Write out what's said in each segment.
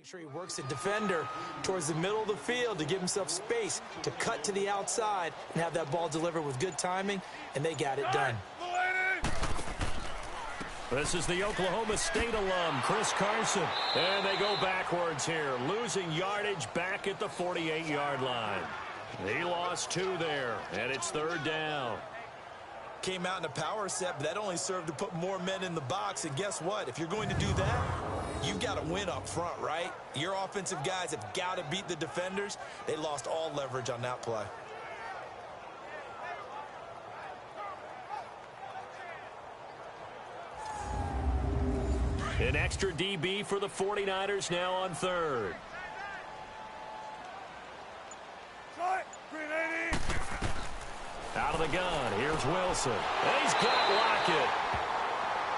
sure he works a defender towards the middle of the field to give himself space to cut to the outside and have that ball delivered with good timing, and they got it done. This is the Oklahoma State alum, Chris Carson. And they go backwards here, losing yardage back at the 48-yard line. He lost 2 there, and it's 3rd down. Came out in a power set, but that only served to put more men in the box. And guess what? If you're going to do that, you've got to win up front, right? Your offensive guys have got to beat the defenders. They lost all leverage on that play. An extra DB for the 49ers now on 3rd. Out of the gun, here's Wilson. And he's got Lockett.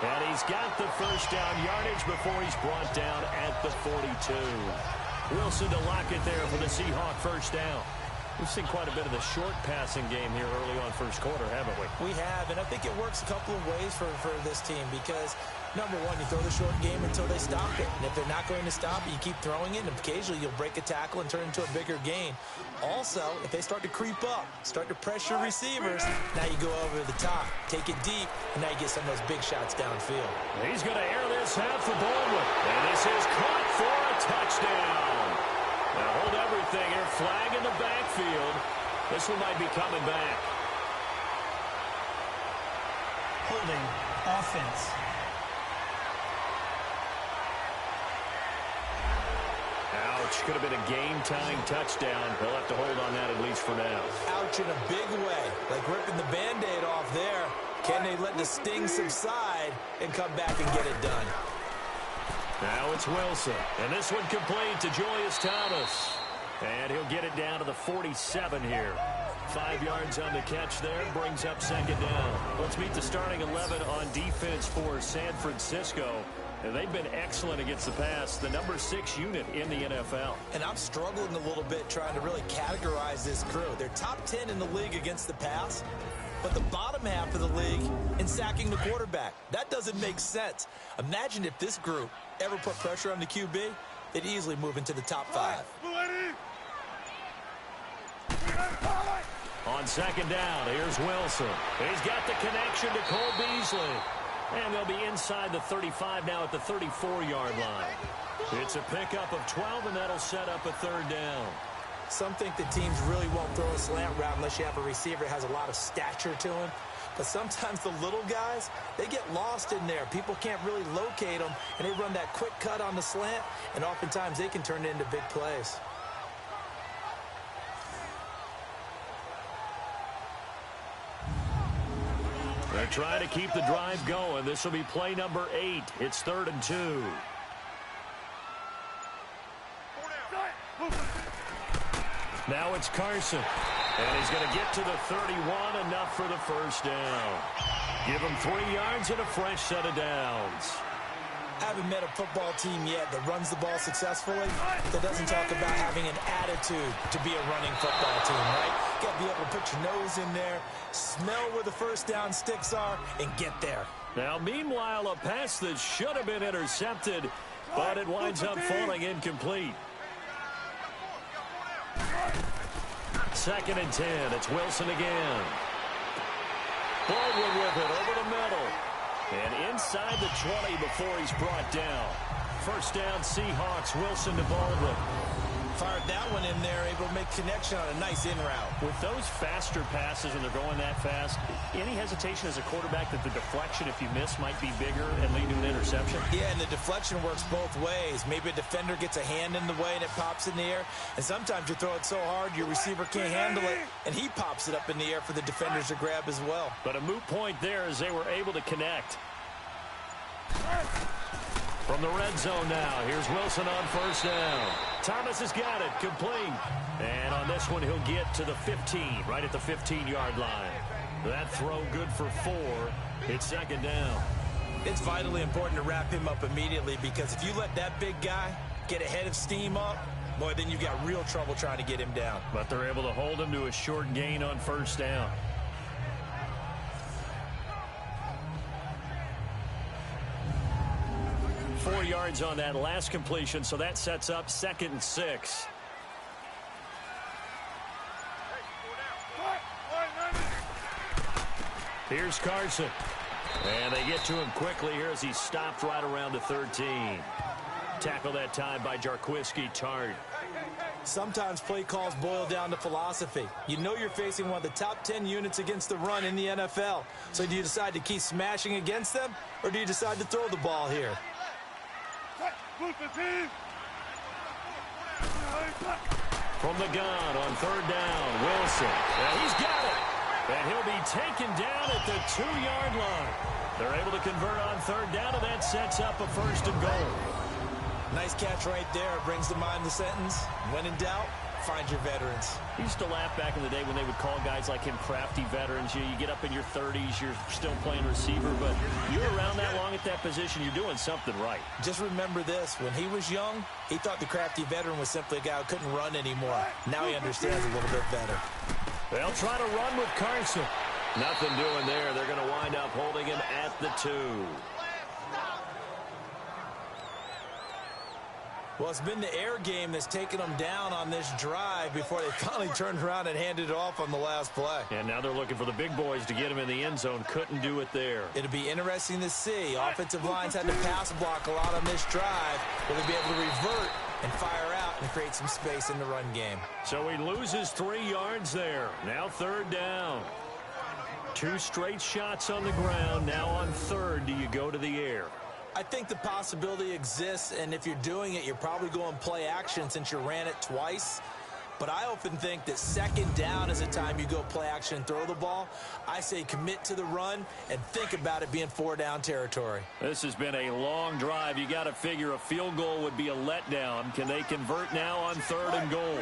And he's got the first down yardage before he's brought down at the 42. Wilson to Lockett there for the Seahawk first down. We've seen quite a bit of the short passing game here early on first quarter, haven't we? We have, and I think it works a couple of ways for this team because, number one, you throw the short game until they stop it. And if they're not going to stop it, you keep throwing it, and occasionally you'll break a tackle and turn it into a bigger gain. Also, if they start to creep up, start to pressure receivers, now you go over the top, take it deep, and now you get some of those big shots downfield. He's going to air this out for Baldwin. And this is caught for a touchdown. Now hold everything here. Flag in the backfield. This one might be coming back. Holding offense. Ouch. Could have been a game-tying touchdown. He'll have to hold on that at least for now. Ouch in a big way. Like ripping the Band-Aid off there. Can they let the sting subside and come back and get it done? Now it's Wilson. And this one complete to Julius Thomas. And he'll get it down to the 47 here. 5 yards on the catch there. Brings up 2nd down. Let's meet the starting 11 on defense for San Francisco. And they've been excellent against the pass. The number 6 unit in the NFL. And I'm struggling a little bit trying to really categorize this crew. They're top 10 in the league against the pass, but the bottom half of the league in sacking the quarterback. That doesn't make sense. Imagine if this group ever put pressure on the QB, they'd easily move into the top 5. On 2nd down, here's Wilson. He's got the connection to Cole Beasley. And they'll be inside the 35 now at the 34-yard line. It's a pickup of 12, and that'll set up a 3rd down. Some think the teams really won't throw a slant route unless you have a receiver that has a lot of stature to him. But sometimes the little guys, they get lost in there. People can't really locate them, and they run that quick cut on the slant, and oftentimes they can turn it into big plays. They're trying to keep the drive going. This will be play number 8. It's 3rd and 2. Now it's Carson. And he's going to get to the 31, enough for the first down. Give him 3 yards and a fresh set of downs. I haven't met a football team yet that runs the ball successfully that doesn't talk about having an attitude to be a running football team, right? You got to be able to put your nose in there, smell where the first down sticks are, and get there. Now, meanwhile, a pass that should have been intercepted, but it winds up falling incomplete. 2nd and 10. It's Wilson again. Baldwin with it over the middle. And inside the 20 before he's brought down. First down, Seahawks. Wilson to Baldwin. Fired that one in there, able to make connection on a nice in route. With those faster passes when they're going that fast, any hesitation as a quarterback that the deflection, if you miss, might be bigger and lead to an interception? Yeah, and the deflection works both ways. Maybe a defender gets a hand in the way and it pops in the air. And sometimes you throw it so hard your receiver can't handle it, and he pops it up in the air for the defenders to grab as well. But a moot point there as they were able to connect. From the red zone now, here's Wilson on first down. Thomas has got it, complete. And on this one, he'll get to the 15, right at the 15-yard line. That throw good for 4. It's 2nd down. It's vitally important to wrap him up immediately because if you let that big guy get ahead of steam up, boy, then you've got real trouble trying to get him down. But they're able to hold him to a short gain on first down. yards on that last completion, so that sets up 2nd and 6. Here's Carson. And they get to him quickly here as he stopped right around the 13. Tackle that time by Jarquiski Tart. Sometimes play calls boil down to philosophy. You know you're facing one of the top 10 units against the run in the NFL. So do you decide to keep smashing against them, or do you decide to throw the ball here? From the gun on 3rd down, Wilson. And he's got it. And he'll be taken down at the 2-yard line. They're able to convert on 3rd down, and that sets up a 1st and goal. Nice catch right there. Brings to mind the sentence, when in doubt, find your veterans. I used to laugh back in the day when they would call guys like him crafty veterans. You get up in your 30s, you're still playing receiver, but you're around that long at that position, you're doing something right. Just remember this. When he was young, he thought the crafty veteran was simply a guy who couldn't run anymore. Now he understands a little bit better. They'll try to run with Carson. Nothing doing there. They're going to wind up holding him at the 2. Well, it's been the air game that's taken them down on this drive before they finally turned around and handed it off on the last play. And now they're looking for the big boys to get him in the end zone. Couldn't do it there. It'll be interesting to see. Offensive lines had to pass block a lot on this drive. Will they be able to revert and fire out and create some space in the run game? So he loses 3 yards there. Now 3rd down. 2 straight shots on the ground. Now on 3rd, do you go to the air? I think the possibility exists, and if you're doing it, you're probably going play action since you ran it twice. But I often think that 2nd down is the time you go play action and throw the ball. I say commit to the run and think about it being 4-down territory. This has been a long drive. You got to figure a field goal would be a letdown. Can they convert now on 3rd and goal?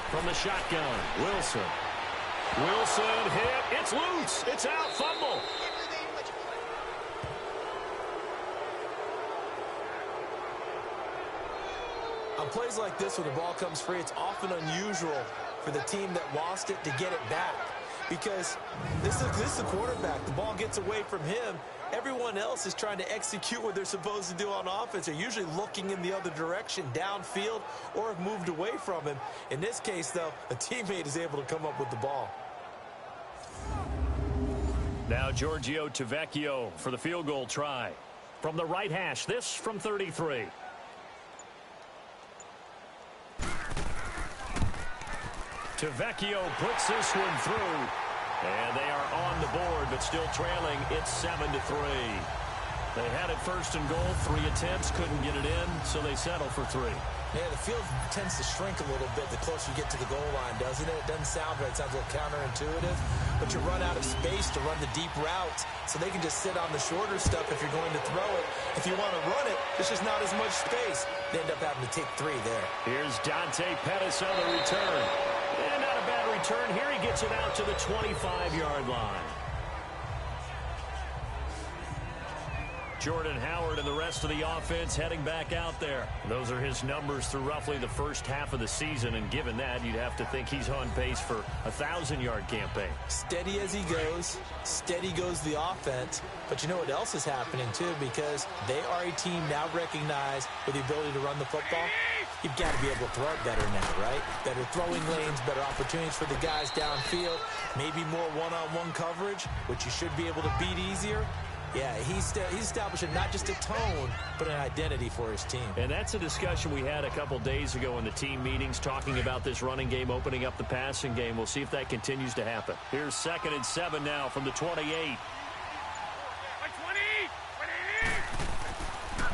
From the shotgun, Wilson. Wilson hit. It's loose. It's out. Fumble. On plays like this, when the ball comes free, it's often unusual for the team that lost it to get it back. Because this is the quarterback. The ball gets away from him. Everyone else is trying to execute what they're supposed to do on offense. They're usually looking in the other direction, downfield, or have moved away from him. In this case, though, a teammate is able to come up with the ball. Now Giorgio Tavecchio for the field goal try. From the right hash, this from 33. Tavecchio puts this one through. And they are on the board, but still trailing. It's 7-3. They had it 1st and goal. 3 attempts, couldn't get it in, so they settle for 3. Yeah, the field tends to shrink a little bit the closer you get to the goal line, doesn't it? It doesn't sound right. It sounds a little counterintuitive. But you run out of space to run the deep routes, so they can just sit on the shorter stuff if you're going to throw it. If you want to run it, there's just not as much space. They end up having to take 3 there. Here's Dante Pettis on the return. And not a bad return. Here he gets it out to the 25-yard line. Jordan Howard and the rest of the offense heading back out there. Those are his numbers through roughly the first half of the season, and given that, you'd have to think he's on pace for a 1,000-yard campaign. Steady as he goes, steady goes the offense. But you know what else is happening, too, because they are a team now recognized with the ability to run the football. You've got to be able to throw it better now, right? Better throwing lanes, better opportunities for the guys downfield, maybe more one-on-one coverage, which you should be able to beat easier. Yeah, he's establishing not just a tone, but an identity for his team. And that's a discussion we had a couple days ago in the team meetings, talking about this running game, opening up the passing game. We'll see if that continues to happen. Here's 2nd and 7 now from the 28.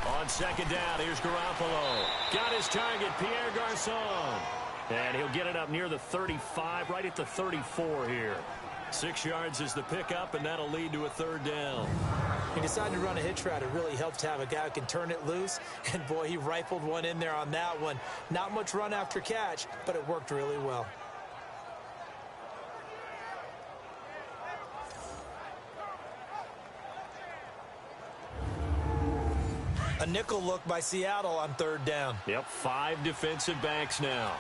On 2nd down, here's Garoppolo. Got his target, Pierre Garçon. And he'll get it up near the 35, right at the 34 here. 6 yards is the pickup, and that'll lead to a 3rd down. He decided to run a hitch route. It really helped to have a guy who can turn it loose. And, boy, he rifled one in there on that one. Not much run after catch, but it worked really well. A nickel look by Seattle on 3rd down. Yep, 5 defensive backs now.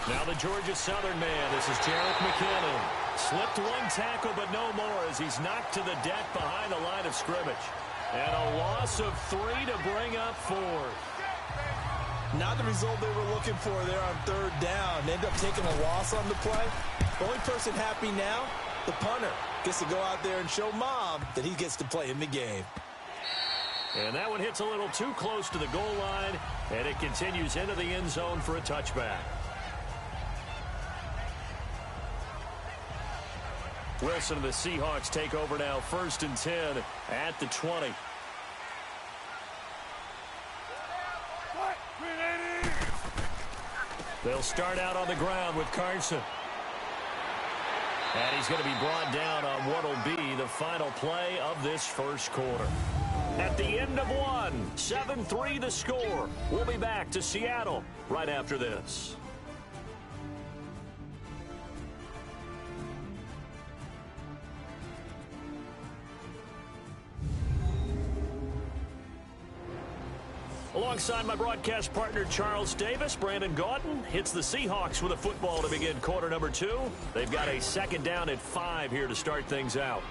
Now the Georgia Southern man. This is Jarek McKinnon. Slipped one tackle, but no more as he's knocked to the deck behind the line of scrimmage. And a loss of 3 to bring up 4. Not the result they were looking for there on third down. They end up taking a loss on the play. The only person happy now, the punter, gets to go out there and show Mom that he gets to play in the game. And that one hits a little too close to the goal line, and it continues into the end zone for a touchback. Wilson and the Seahawks take over now, 1st and 10 at the 20. They'll start out on the ground with Carson. And he's going to be brought down on what will be the final play of this first quarter. At the end of one, 7-3 the score. We'll be back to Seattle right after this. Alongside my broadcast partner, Charles Davis, Brandon Gaudin hits the Seahawks with a football to begin quarter number 2. They've got a 2nd down at 5 here to start things out.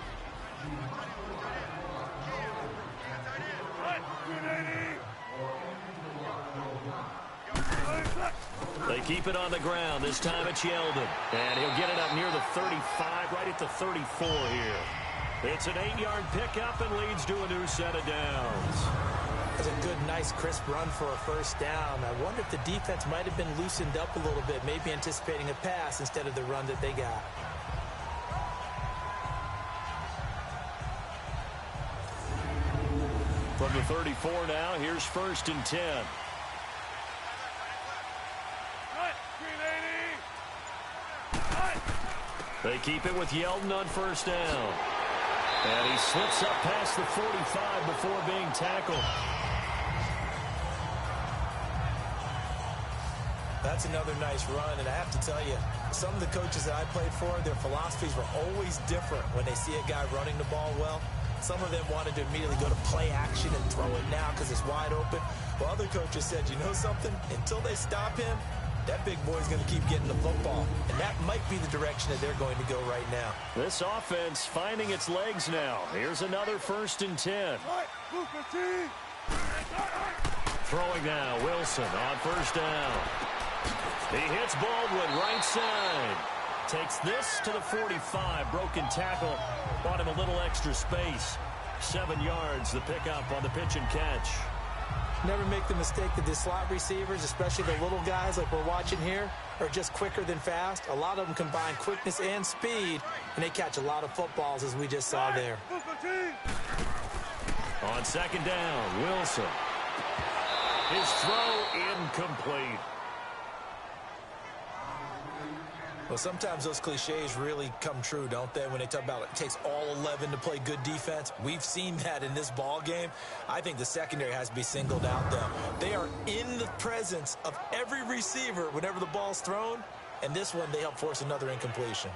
They keep it on the ground. This time it's Yeldon. And he'll get it up near the 35, right at the 34 here. It's an 8-yard pickup and leads to a new set of downs. That's a good, nice, crisp run for a first down. I wonder if the defense might have been loosened up a little bit, maybe anticipating a pass instead of the run that they got. From the 34 now, here's 1st and 10. They keep it with Yeldon on 1st down. And he slips up past the 45 before being tackled. That's another nice run, and I have to tell you, some of the coaches that I played for, their philosophies were always different when they see a guy running the ball well. Some of them wanted to immediately go to play action and throw it now because it's wide open. While other coaches said, you know something? Until they stop him, that big boy's going to keep getting the football. And that might be the direction that they're going to go right now. This offense finding its legs now. Here's another 1st and 10. Throwing now, Wilson on 1st down. He hits Baldwin right side. Takes this to the 45. Broken tackle. Bought him a little extra space. 7 yards, the pickup on the pitch and catch. Never make the mistake that the slot receivers, especially the little guys like we're watching here, are just quicker than fast. A lot of them combine quickness and speed, and they catch a lot of footballs, as we just saw there. On 2nd down, Wilson. His throw incomplete. Well, sometimes those cliches really come true, don't they, when they talk about it takes all 11 to play good defense. We've seen that in this ball game. I think the secondary has to be singled out, though. They are in the presence of every receiver whenever the ball's thrown, and this one they help force another incompletion.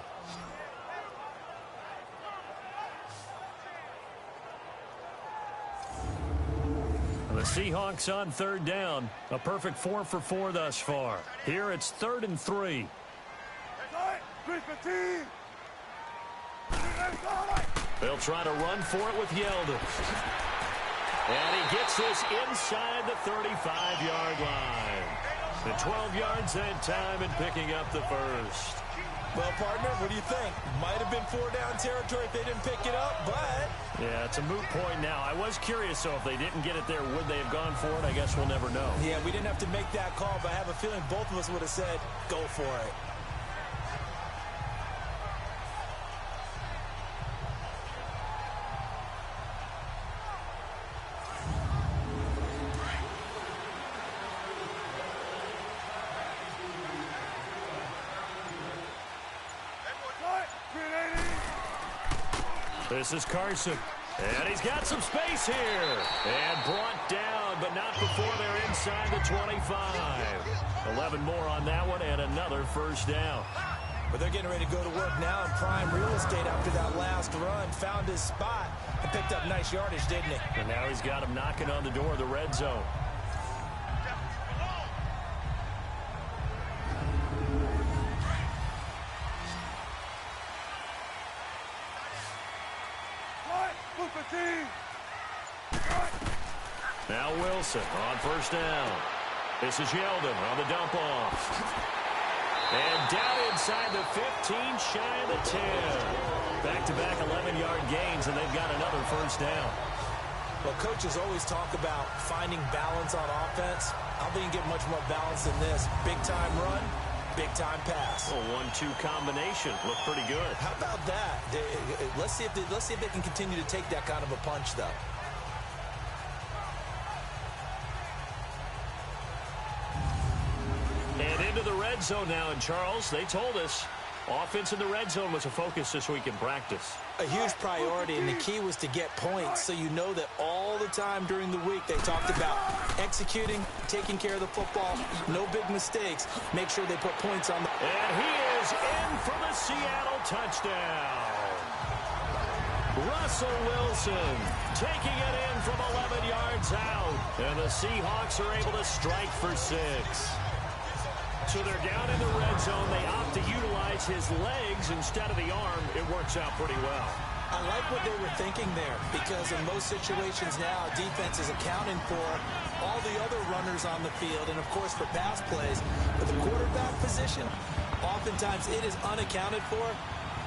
The Seahawks on 3rd down. A perfect 4 for 4 thus far. Here it's 3rd and 3. They'll try to run for it with Yeldon. And he gets this inside the 35-yard line. The 12 yards that time and picking up the first. Well, partner, what do you think? Might have been 4-down territory if they didn't pick it up, but... Yeah, it's a moot point now. I was curious, so if they didn't get it there, would they have gone for it? I guess we'll never know. Yeah, we didn't have to make that call, but I have a feeling both of us would have said, go for it. This is Carson. And he's got some space here. And brought down, but not before they're inside the 25. 11 more on that one and another first down. But they're getting ready to go to work now in prime real estate after that last run. Found his spot and picked up nice yardage, didn't he? And now he's got him knocking on the door of the red zone. Now Wilson on first down. This is Yeldon on the dump off. And down inside the 15, shy of the 10. Back-to-back 11-yard gains, and they've got another first down. Well, coaches always talk about finding balance on offense. I don't think you can get much more balance than this. Big-time run, big-time pass. A 1-2 combination. Looked pretty good. How about that? Let's see if they can continue to take that kind of a punch, though. And into the red zone now. And, Charles, they told us offense in the red zone was a focus this week in practice. A huge priority, and the key was to get points, so you know that all the time during the week they talked about executing, taking care of the football, no big mistakes, make sure they put points on the... And he is in for the Seattle touchdown. Russell Wilson taking it in from 11 yards out, and the Seahawks are able to strike for 6. So they're down in the red zone. They opt to utilize his legs instead of the arm. It works out pretty well. I like what they were thinking there, because in most situations now, defense is accounting for all the other runners on the field and, of course, for pass plays. But the quarterback position, oftentimes it is unaccounted for.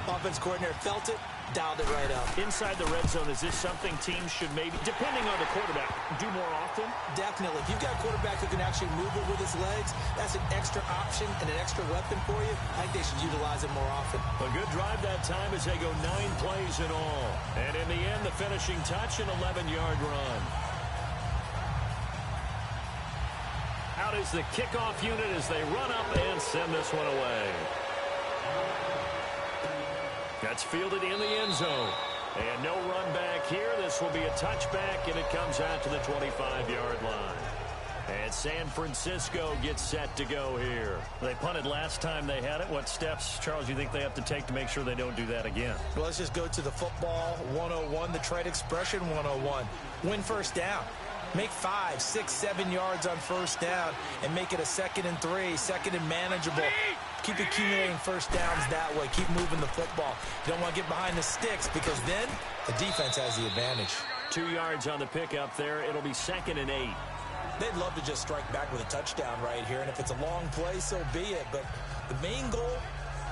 Offense coordinator felt it, dialed it right up. Inside the red zone, is this something teams should maybe, depending on the quarterback, do more often? Definitely. If you've got a quarterback who can actually move it with his legs, that's an extra option and an extra weapon for you. I think they should utilize it more often. A good drive that time as they go 9 plays in all. And in the end, the finishing touch, an 11-yard run. Out is the kickoff unit as they run up and send this one away. That's fielded in the end zone. And no run back here. This will be a touchback, and it comes out to the 25-yard line. And San Francisco gets set to go here. They punted last time they had it. What steps, Charles, you think they have to take to make sure they don't do that again? Well, let's just go to the football 101, the trade expression 101. Win first down. Make 5, 6, 7 yards on first down and make it a 2nd and 3, 2nd and manageable. Keep accumulating first downs that way. Keep moving the football. You don't want to get behind the sticks because then the defense has the advantage. 2 yards on the pickup there. It'll be 2nd and 8. They'd love to just strike back with a touchdown right here, and if it's a long play, so be it. But the main goal,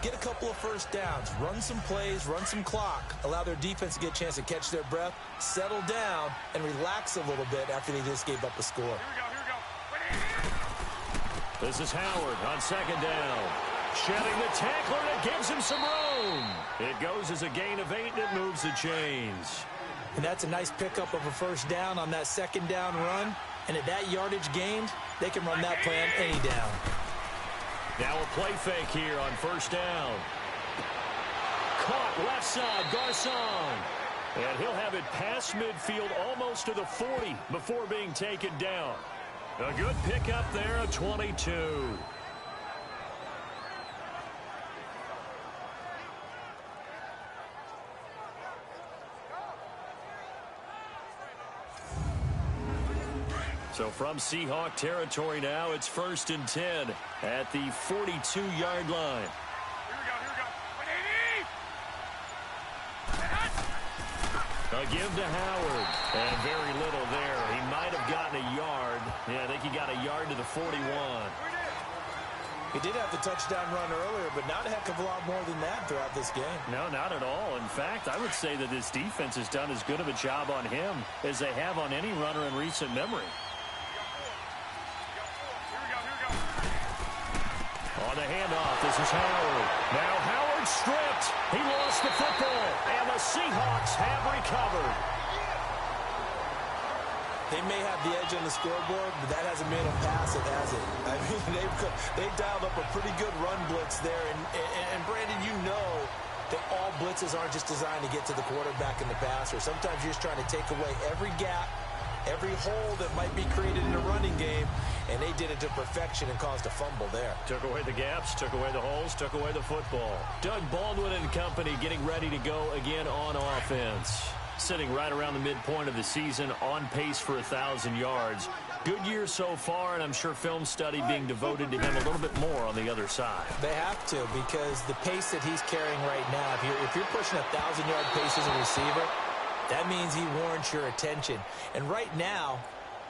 get a couple of first downs, run some plays, run some clock, allow their defense to get a chance to catch their breath, settle down, and relax a little bit after they just gave up a score. This is Howard on 2nd down. Shedding the tackler, and it gives him some room. It goes as a gain of 8, and it moves the chains. And that's a nice pickup of a first down on that 2nd down run. And at that yardage gained, they can run that play on any down. Now a play fake here on first down. Caught left side, Garcon. And he'll have it past midfield almost to the 40 before being taken down. A good pickup there, a 22. So from Seahawk territory now, it's 1st and 10 at the 42-yard line. A give to Howard. And very little there. He might have gotten a yard. Yeah, I think he got a yard to the 41. He did have the touchdown run earlier, but not a heck of a lot more than that throughout this game. No, not at all. In fact, I would say that this defense has done as good of a job on him as they have on any runner in recent memory. On the handoff, this is Howard. Now Howard stripped. He lost the football, and the Seahawks have recovered. They may have the edge on the scoreboard, but that hasn't made them pass it, has it? I mean, they've dialed up a pretty good run blitz there. And Brandon, you know that all blitzes aren't just designed to get to the quarterback and the passer. Sometimes you're just trying to take away every gap, every hole that might be created in a running game, and they did it to perfection and caused a fumble there. Took away the gaps, took away the holes, took away the football. Doug Baldwin and company getting ready to go again on offense. Sitting right around the midpoint of the season, on pace for 1,000 yards. Good year so far, and I'm sure film study being devoted to him a little bit more on the other side. They have to, because the pace that he's carrying right now, if you're pushing 1,000-yard pace as a receiver, that means he warrants your attention. And right now,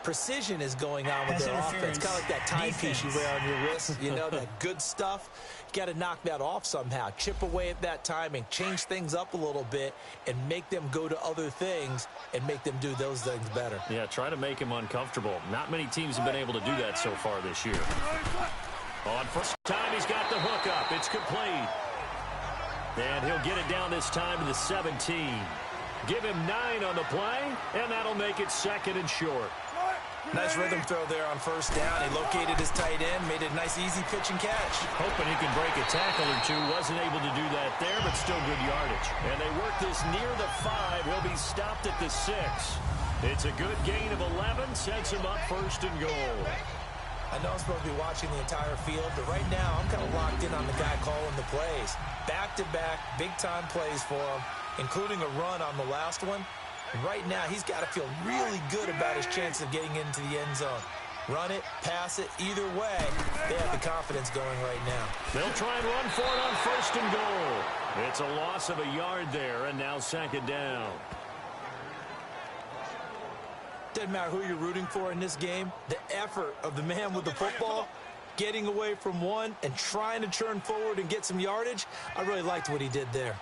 precision is going on with their offense. Kind of like that timepiece you wear on your wrist, you know, that good stuff. You got to knock that off somehow. Chip away at that timing, change things up a little bit, and make them go to other things and make them do those things better. Yeah, try to make him uncomfortable. Not many teams have been able to do that so far this year. On first time, he's got the hook up. It's complete. And he'll get it down this time to the 17. Give him 9 on the play, and that'll make it 2nd and short. Nice rhythm throw there on first down. He located his tight end, made it a nice easy pitch and catch. Hoping he can break a tackle or two. Wasn't able to do that there, but still good yardage. And they work this near the 5. He'll be stopped at the 6. It's a good gain of 11. Sets him up 1st and goal. I know I'm supposed to be watching the entire field, but right now I'm kind of locked in on the guy calling the plays. Back-to-back, big-time plays for him, including a run on the last one. And right now, he's got to feel really good about his chance of getting into the end zone. Run it, pass it, either way, they have the confidence going right now. They'll try and run for it on 1st and goal. It's a loss of a yard there, and now 2nd down. Doesn't matter who you're rooting for in this game. The effort of the man with the football, getting away from one and trying to turn forward and get some yardage, I really liked what he did there.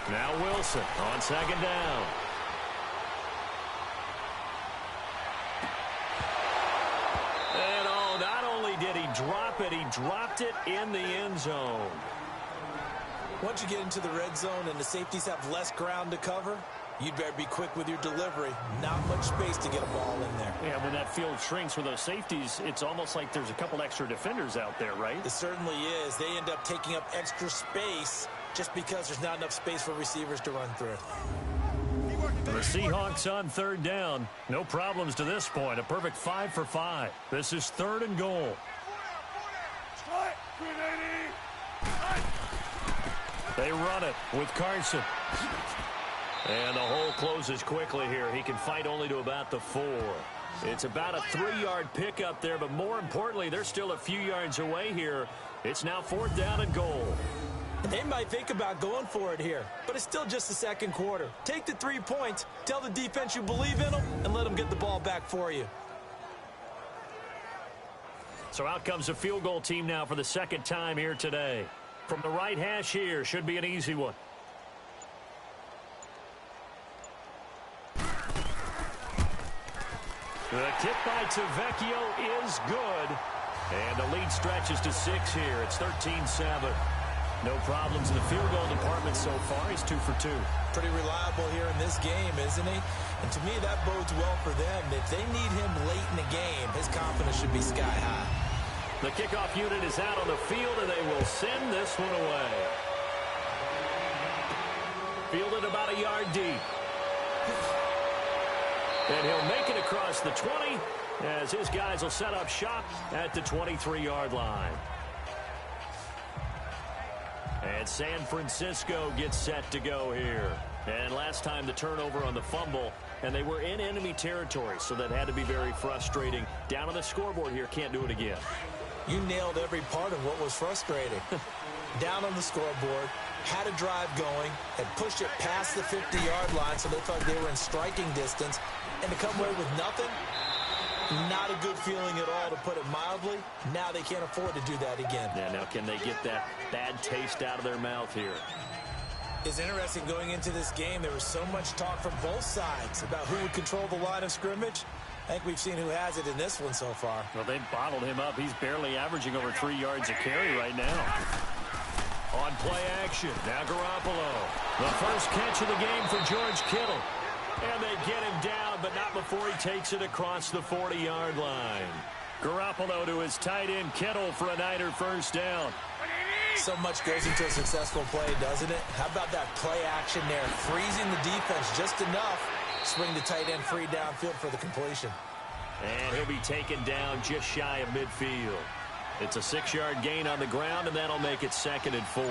Now Wilson on 2nd down. And not only did he drop it, he dropped it in the end zone. Once you get into the red zone and the safeties have less ground to cover, you'd better be quick with your delivery. Not much space to get a ball in there. Yeah, when that field shrinks with those safeties, it's almost like there's a couple extra defenders out there, right? It certainly is. They end up taking up extra space just because there's not enough space for receivers to run through. The Seahawks on 3rd down. No problems to this point. A perfect 5 for 5. This is 3rd and goal. They run it with Carson. And the hole closes quickly here. He can fight only to about the 4. It's about a 3-yard pickup there, but more importantly, they're still a few yards away here. It's now 4th down and goal. They might think about going for it here, but it's still just the 2nd quarter. Take the 3 points, tell the defense you believe in them, and let them get the ball back for you. So out comes a field goal team now for the 2nd time here today. From the right hash here, should be an easy one. The kick by Tavecchio is good. And the lead stretches to 6 here. It's 13-7. No problems in the field goal department so far. He's 2 for 2. Pretty reliable here in this game, isn't he? And to me, that bodes well for them. If they need him late in the game, his confidence should be sky high. The kickoff unit is out on the field, and they will send this one away. Fielded about a yard deep. And he'll make it across the 20 as his guys will set up shop at the 23-yard line. And San Francisco gets set to go here. And last time the turnover on the fumble, and they were in enemy territory, so that had to be very frustrating. Down on the scoreboard here, can't do it again. You nailed every part of what was frustrating. Down on the scoreboard, had a drive going, had pushed it past the 50-yard line, so they thought they were in striking distance, and to come away with nothing, not a good feeling at all, to put it mildly. Now they can't afford to do that again. Yeah, now can they get that bad taste out of their mouth here? It's interesting going into this game. There was so much talk from both sides about who would control the line of scrimmage. I think we've seen who has it in this one so far. Well, they bottled him up. He's barely averaging over 3 yards a carry right now. On play action, now Garoppolo. The first catch of the game for George Kittle. And they get him down, but not before he takes it across the 40-yard line. Garoppolo to his tight end, Kittle, for a Niner first down. So much goes into a successful play, doesn't it? How about that play action there? Freezing the defense just enough. Swing the tight end free downfield for the completion. And he'll be taken down just shy of midfield. It's a 6-yard gain on the ground, and that'll make it 2nd and 4.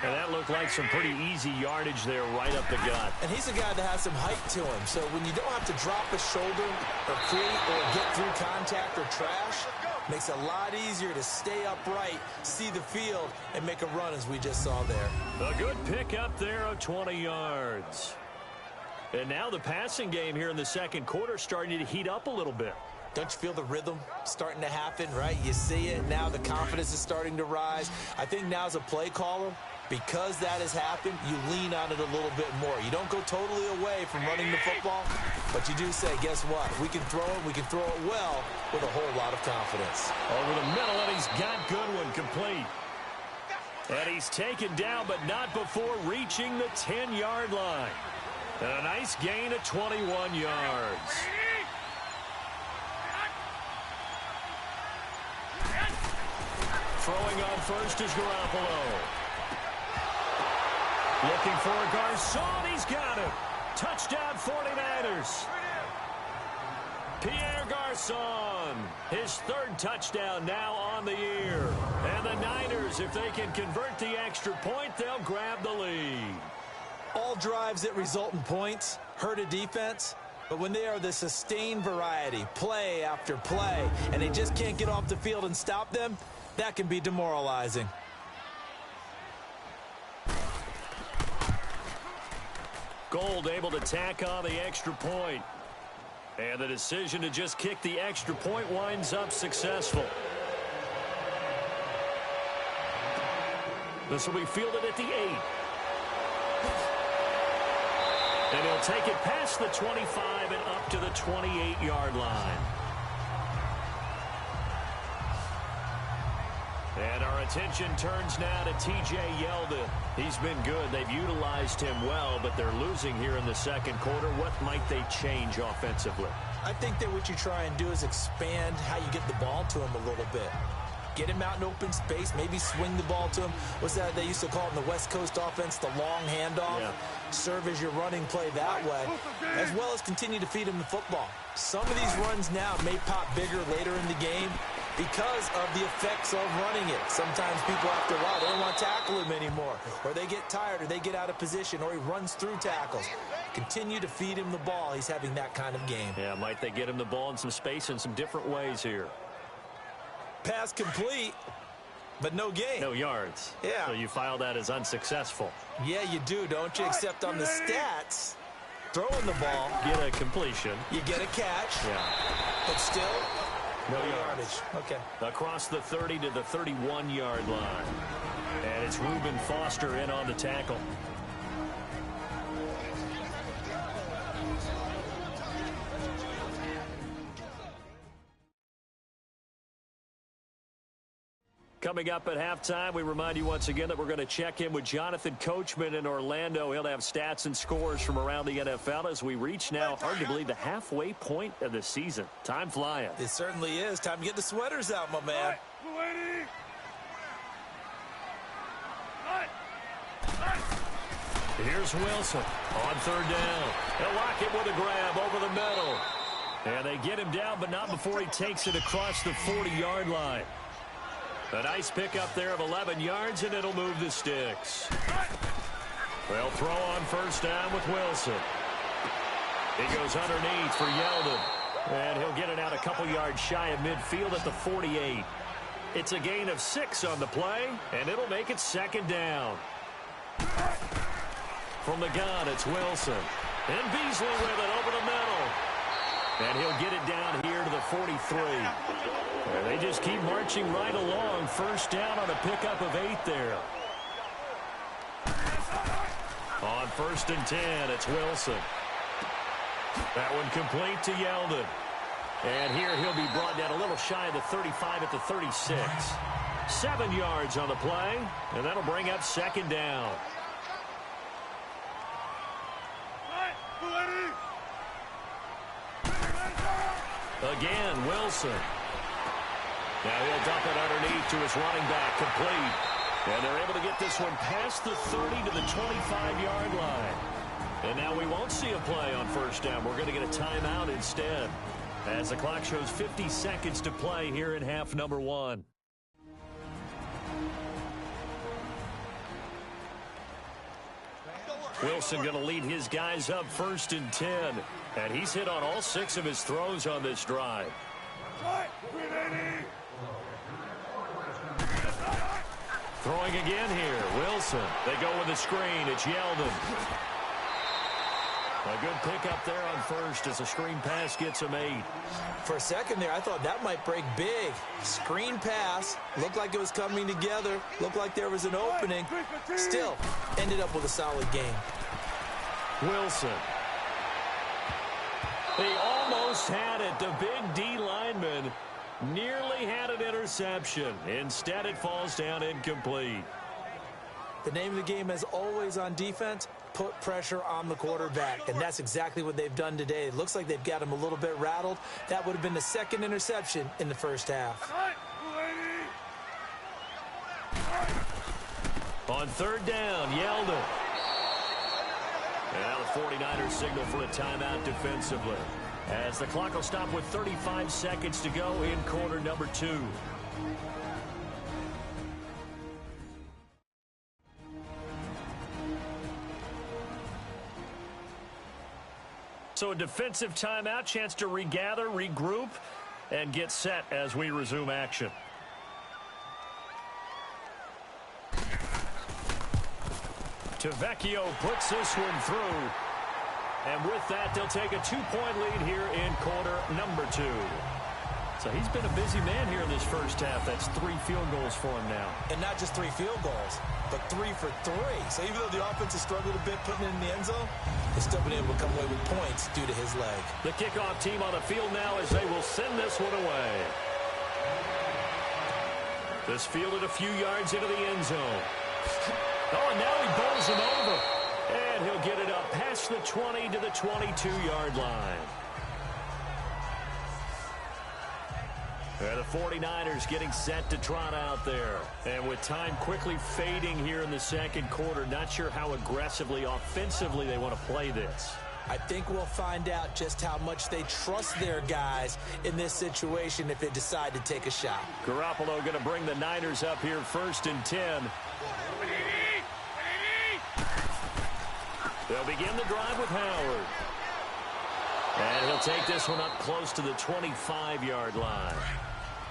And that looked like some pretty easy yardage there right up the gut. And he's a guy that has some height to him. So when you don't have to drop a shoulder or create or get through contact or trash, makes it a lot easier to stay upright, see the field, and make a run as we just saw there. A good pick up there of 20 yards. And now the passing game here in the second quarter starting to heat up a little bit. Don't you feel the rhythm starting to happen, right? You see it. Now the confidence is starting to rise. I think now as a play caller, because that has happened, you lean on it a little bit more. You don't go totally away from running the football, but you do say, guess what? If we can throw it, we can throw it well with a whole lot of confidence. Over the middle, and he's got Goodwin complete. And he's taken down, but not before reaching the 10-yard line. And a nice gain of 21 yards. Throwing on first is Garoppolo. Looking for a Garçon. He's got him. Touchdown 49ers. Pierre Garçon, his third touchdown now on the year. And the Niners, if they can convert the extra point, they'll grab the lead. All drives that result in points hurt a defense, but when they are the sustained variety, play after play, and they just can't get off the field and stop them, that can be demoralizing. Gold able to tack on the extra point. And the decision to just kick the extra point winds up successful. This will be fielded at the 8. And he'll take it past the 25 and up to the 28-yard line. And our attention turns now to T.J. Yeldon. He's been good. They've utilized him well, but they're losing here in the second quarter. What might they change offensively? I think that what you try and do is expand how you get the ball to him a little bit. Get him out in open space, maybe swing the ball to him. What's that they used to call it in the West Coast offense, the long handoff? Yeah. Serve as your running play that way, as well as continue to feed him the football. Some of these runs now may pop bigger later in the game because of the effects of running it. Sometimes people after a while, they don't want to tackle him anymore, or they get tired, or they get out of position, or he runs through tackles. Continue to feed him the ball. He's having that kind of game. Yeah, might they get him the ball in some space in some different ways here. Pass complete, but no gain. No yards. Yeah. So you file that as unsuccessful. Yeah, you do, don't you? Except on the stats, throwing the ball. Get a completion. You get a catch. Yeah. But still, no yardage. Okay. Across the 30 to the 31-yard line. And it's Reuben Foster in on the tackle. Coming up at halftime, we remind you once again that we're going to check in with Jonathan Coachman in Orlando. He'll have stats and scores from around the NFL as we reach now, hard to believe, the halfway point of the season. Time flying. It certainly is. Time to get the sweaters out, my man. Here's Wilson on third down. They'll lock it with a grab over the middle. And they get him down, but not before he takes it across the 40-yard line. A nice pickup there of 11 yards, and it'll move the sticks. They'll throw on first down with Wilson. He goes underneath for Yeldon. And he'll get it out a couple yards shy of midfield at the 48. It's a gain of 6 on the play, and it'll make it second down. From the gun, it's Wilson. And Beasley with it over the middle. And he'll get it down here to the 43. And they just keep marching right along. First down on a pickup of 8 there. On first and 10, it's Wilson. That one complete to Yeldon. And here he'll be brought down a little shy of the 35 at the 36. 7 yards on the play, and that'll bring up second down. Again, Wilson. Now he'll dump it underneath to his running back, complete. And they're able to get this one past the 30 to the 25-yard line. And now we won't see a play on first down. We're going to get a timeout instead, as the clock shows 50 seconds to play here in half number 1. Wilson going to lead his guys up first and 10. And he's hit on all 6 of his throws on this drive. Throwing again here, Wilson. They go with the screen. It's Yeldon. A good pickup there on first as a screen pass gets him 8. For a second there, I thought that might break big. Screen pass. Looked like it was coming together. Looked like there was an opening. Still, ended up with a solid game. Wilson. He almost had it. The big D lineman nearly had an interception. Instead, it falls down incomplete. The name of the game, as always on defense, put pressure on the quarterback, and that's exactly what they've done today. It looks like they've got him a little bit rattled. That would have been the second interception in the first half. On third down, Yeldon. And now the 49ers signal for a timeout defensively, as the clock will stop with 35 seconds to go in quarter number 2. So a defensive timeout, chance to regather, regroup, and get set as we resume action. Tavecchio puts this one through. And with that, they'll take a 2-point lead here in quarter number 2. So he's been a busy man here in this first half. That's 3 field goals for him now. And not just 3 field goals, but 3 for 3. So even though the offense has struggled a bit putting it in the end zone, they've still been able to come away with points due to his leg. The kickoff team on the field now as they will send this one away. This fielded a few yards into the end zone. Oh, and now he bowls him over. And he'll get it up past the 20 to the 22-yard line. And the 49ers getting set to trot out there. And with time quickly fading here in the second quarter, not sure how aggressively, offensively they want to play this. I think we'll find out just how much they trust their guys in this situation if they decide to take a shot. Garoppolo going to bring the Niners up here first and 10. They'll begin the drive with Howard. And he'll take this one up close to the 25-yard line.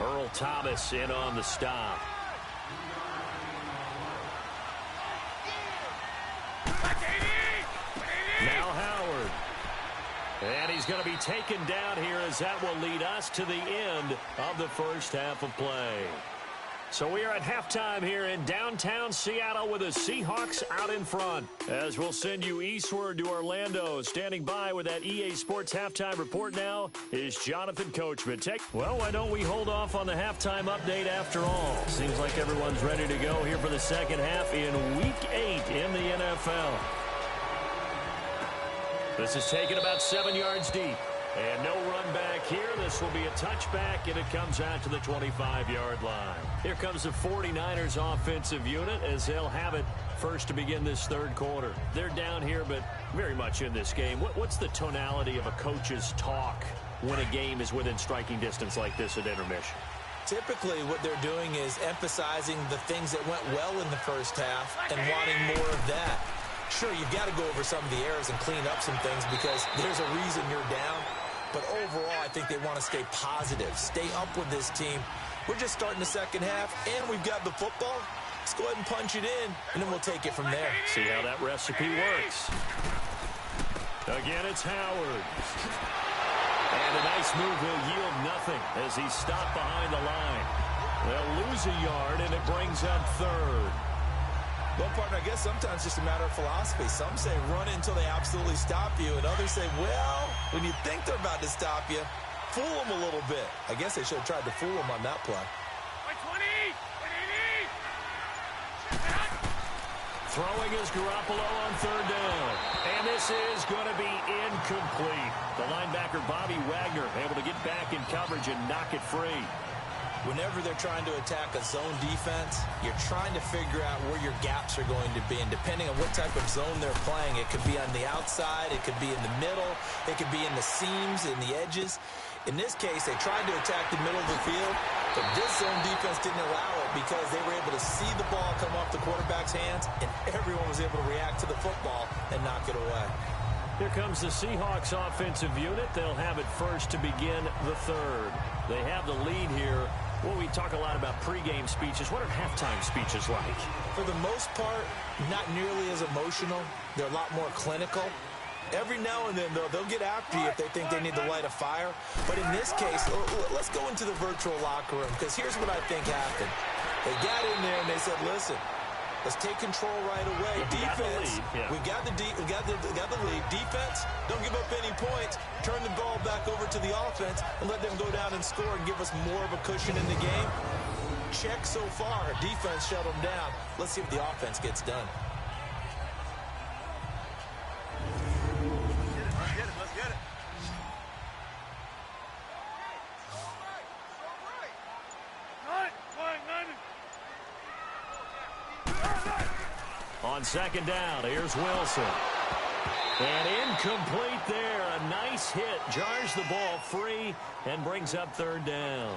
Earl Thomas in on the stop. Now Howard. And he's going to be taken down here as that will lead us to the end of the first half of play. So we are at halftime here in downtown Seattle with the Seahawks out in front. As we'll send you eastward to Orlando. Standing by with that EA Sports halftime report now is Jonathan Coachman. Well, why don't we hold off on the halftime update after all? Seems like everyone's ready to go here for the second half in Week 8 in the NFL. This is taken about 7 yards deep. And no run back here. This will be a touchback, and it comes out to the 25-yard line. Here comes the 49ers offensive unit as they'll have it first to begin this third quarter. They're down here, but very much in this game. What's the tonality of a coach's talk when a game is within striking distance like this at intermission? Typically, what they're doing is emphasizing the things that went well in the first half and wanting more of that. Sure, you've got to go over some of the errors and clean up some things because there's a reason you're down. But overall, I think they want to stay positive, stay up with this team. We're just starting the second half, and we've got the football. Let's go ahead and punch it in, and then we'll take it from there. See how that recipe works. Again, it's Howard. And a nice move will yield nothing as he's stopped behind the line. They'll lose a yard, and it brings up third. Well, partner, I guess sometimes it's just a matter of philosophy. Some say run it until they absolutely stop you, and others say, well, when you think they're about to stop you, fool them a little bit. I guess they should have tried to fool them on that play. Throwing is Garoppolo on third down. And this is going to be incomplete. The linebacker, Bobby Wagner, able to get back in coverage and knock it free. Whenever they're trying to attack a zone defense, you're trying to figure out where your gaps are going to be. And depending on what type of zone they're playing, it could be on the outside, it could be in the middle, it could be in the seams, in the edges. In this case, they tried to attack the middle of the field, but this zone defense didn't allow it because they were able to see the ball come off the quarterback's hands, and everyone was able to react to the football and knock it away. Here comes the Seahawks offensive unit. They'll have it first to begin the third. They have the lead here. Well, we talk a lot about pregame speeches. What are halftime speeches like? For the most part, not nearly as emotional. They're a lot more clinical. Every now and then, though, they'll get after you if they think they need to light a fire. But in this case, let's go into the virtual locker room, because here's what I think happened. They got in there and they said, listen, let's take control right away. Defense, we got the lead. Defense, don't give up any points. Turn the ball back over to the offense and let them go down and score and give us more of a cushion in the game. Check so far. Defense shut them down. Let's see if the offense gets done. Let's get it. On second down, here's Wilson. And incomplete there. A nice hit. Jars the ball free and brings up third down.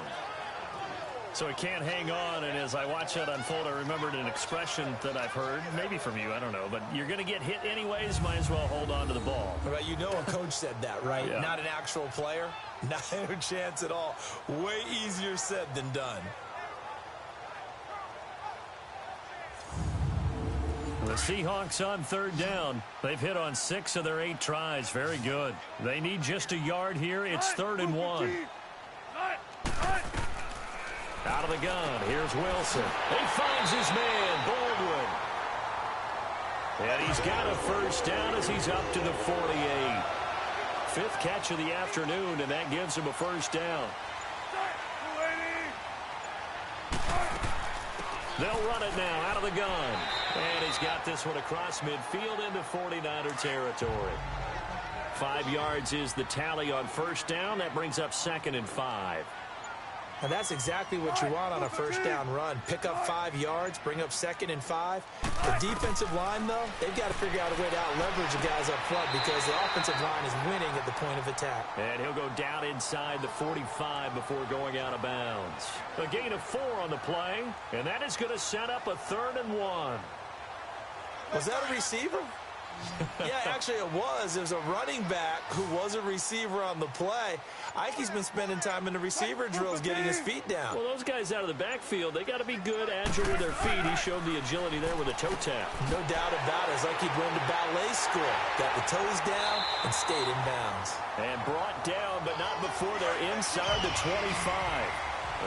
So it can't hang on, and as I watch that unfold, I remembered an expression that I've heard, maybe from you, I don't know, but you're going to get hit anyways, might as well hold on to the ball. Right, you know a coach said that, right? Yeah. Not an actual player. Not a chance at all. Way easier said than done. The Seahawks on third down. They've hit on 6 of their 8 tries. Very good. They need just a yard here. It's 3rd and 1. Out of the gun, here's Wilson. He finds his man, Baldwin. And he's got a first down as he's up to the 48. 5th catch of the afternoon, and that gives him a first down. They'll run it now out of the gun. And he's got this one across midfield into 49er territory. 5 yards is the tally on first down. That brings up 2nd and 5. And that's exactly what you want on a first down run. Pick up 5 yards, bring up 2nd and 5. The defensive line, though, they've got to figure out a way to out-leverage the guys up front because the offensive line is winning at the point of attack. And he'll go down inside the 45 before going out of bounds. A gain of 4 on the play, and that is going to set up a 3rd and 1. Was that a receiver? Yeah, actually it was. It was a running back who was a receiver on the play. Ike's been spending time in the receiver drills getting his feet down. Well, those guys out of the backfield, they got to be good, agile with their feet. He showed the agility there with a toe tap. No doubt about it. It's like he'd went to ballet school. Got the toes down and stayed in bounds. And brought down, but not before they're inside the 25.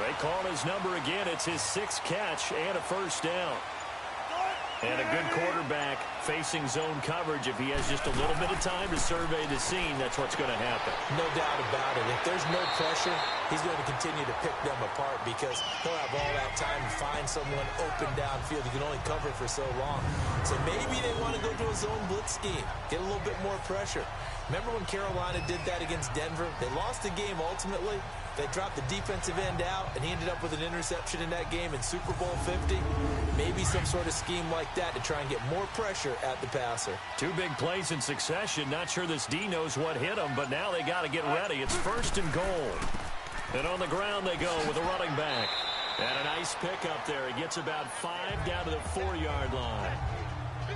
They call his number again. It's his 6th catch and a first down. And a good quarterback facing zone coverage. If he has just a little bit of time to survey the scene, that's what's going to happen. No doubt about it. If there's no pressure, he's going to continue to pick them apart because he'll have all that time to find someone open downfield. You can only cover for so long. So maybe they want to go to a zone blitz scheme, get a little bit more pressure. Remember when Carolina did that against Denver? They lost the game ultimately. They dropped the defensive end out, and he ended up with an interception in that game in Super Bowl 50. Maybe some sort of scheme like that to try and get more pressure at the passer. 2 big plays in succession. Not sure this D knows what hit him, but now they got to get ready. It's 1st and goal. And on the ground they go with a running back. And a nice pickup there. He gets about 5 down to the 4-yard line.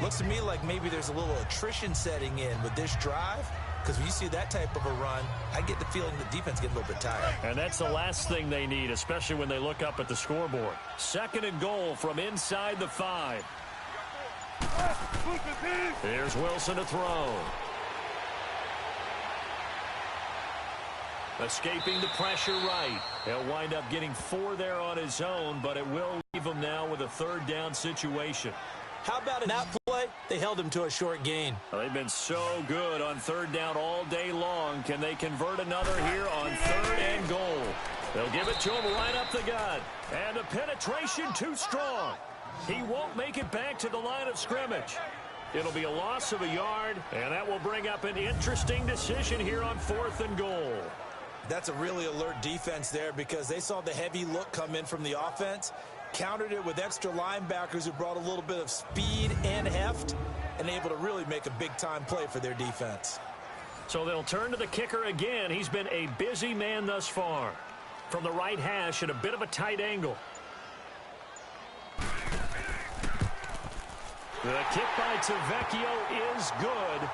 Looks to me like maybe there's a little attrition setting in with this drive. Because when you see that type of a run, I get the feeling the defense gets a little bit tired. And that's the last thing they need, especially when they look up at the scoreboard. 2nd and goal from inside the 5. Here's Wilson to throw. Escaping the pressure right. He'll wind up getting 4 there on his own, but it will leave him now with a 3rd down situation. How about in that play? They held him to a short gain. Well, they've been so good on 3rd down all day long. Can they convert another here on 3rd and goal? They'll give it to him right up the gut. And the penetration too strong. He won't make it back to the line of scrimmage. It'll be a loss of a yard, and that will bring up an interesting decision here on 4th and goal. That's a really alert defense there because they saw the heavy look come in from the offense, countered it with extra linebackers who brought a little bit of speed and heft, and able to really make a big-time play for their defense. So they'll turn to the kicker again. He's been a busy man thus far. From the right hash at a bit of a tight angle. The kick by Tavecchio is good.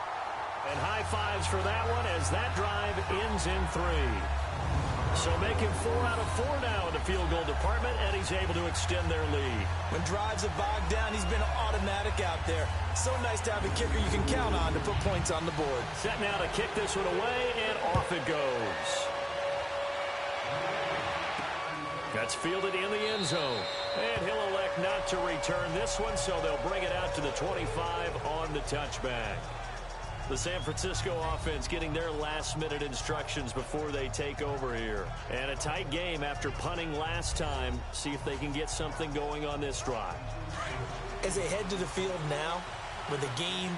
And high fives for that one as that drive ends in 3. So making 4 out of 4 now in the field goal department, and he's able to extend their lead. When drives have bogged down, he's been automatic out there. So nice to have a kicker you can count on to put points on the board. Set now to kick this one away, and off it goes. That's fielded in the end zone. And he'll elect not to return this one, so they'll bring it out to the 25 on the touchback. The San Francisco offense getting their last-minute instructions before they take over here. And a tight game after punting last time. See if they can get something going on this drive. As they head to the field now, with the game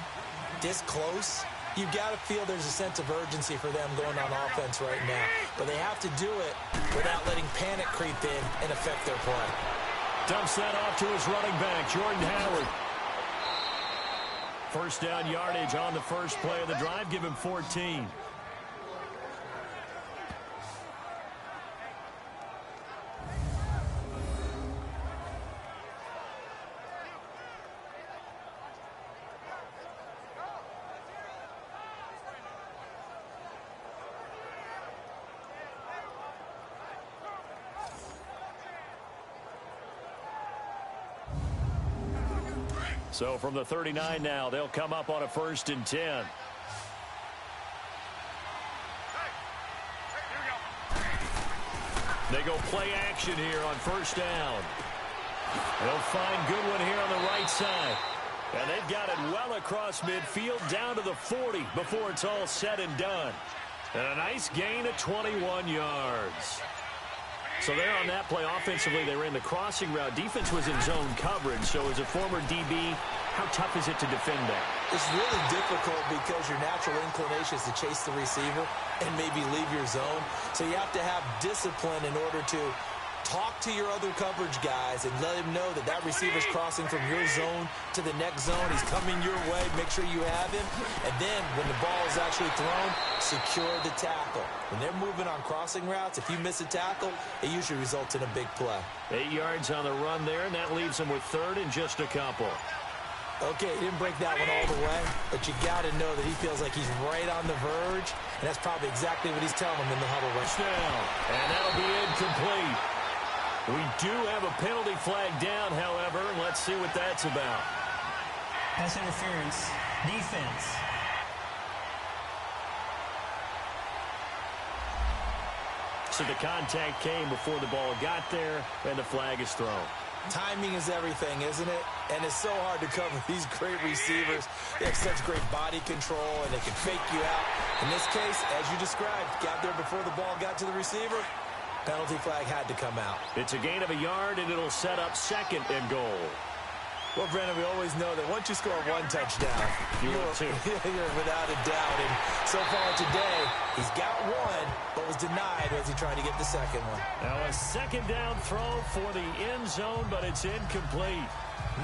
this close, you've got to feel there's a sense of urgency for them going on offense right now. But they have to do it without letting panic creep in and affect their play. Dumps that off to his running back, Jordan Howard. First down yardage on the first play of the drive. Give him 14. So from the 39 now, they'll come up on a 1st and 10. They go play action here on 1st down. They'll find Goodwin here on the right side. And they've got it well across midfield down to the 40 before it's all said and done. And a nice gain of 21 yards. So there on that play, offensively, they ran the crossing route. Defense was in zone coverage. So as a former DB, how tough is it to defend that? It's really difficult because your natural inclination is to chase the receiver and maybe leave your zone. So you have to have discipline in order to talk to your other coverage guys and let him know that that receiver's crossing from your zone to the next zone. He's coming your way. Make sure you have him. And then when the ball is actually thrown, secure the tackle. When they're moving on crossing routes, if you miss a tackle, it usually results in a big play. 8 yards on the run there, and that leaves them with 3rd and just a couple. Okay, he didn't break that one all the way, but you got to know that he feels like he's right on the verge, and that's probably exactly what he's telling them in the huddle right now. And that'll be incomplete. We do have a penalty flag down, however, and let's see what that's about. Pass interference. Defense. So the contact came before the ball got there, and the flag is thrown. Timing is everything, isn't it? And it's so hard to cover these great receivers. They have such great body control, and they can fake you out. In this case, as you described, got there before the ball got to the receiver. Penalty flag had to come out. It's a gain of a yard, and it'll set up 2nd and goal. Well, Brandon, we always know that once you score 1 touchdown, you're without a doubt. And so far today, he's got 1, but was denied as he tried to get the 2nd one. Now a 2nd down throw for the end zone, but it's incomplete.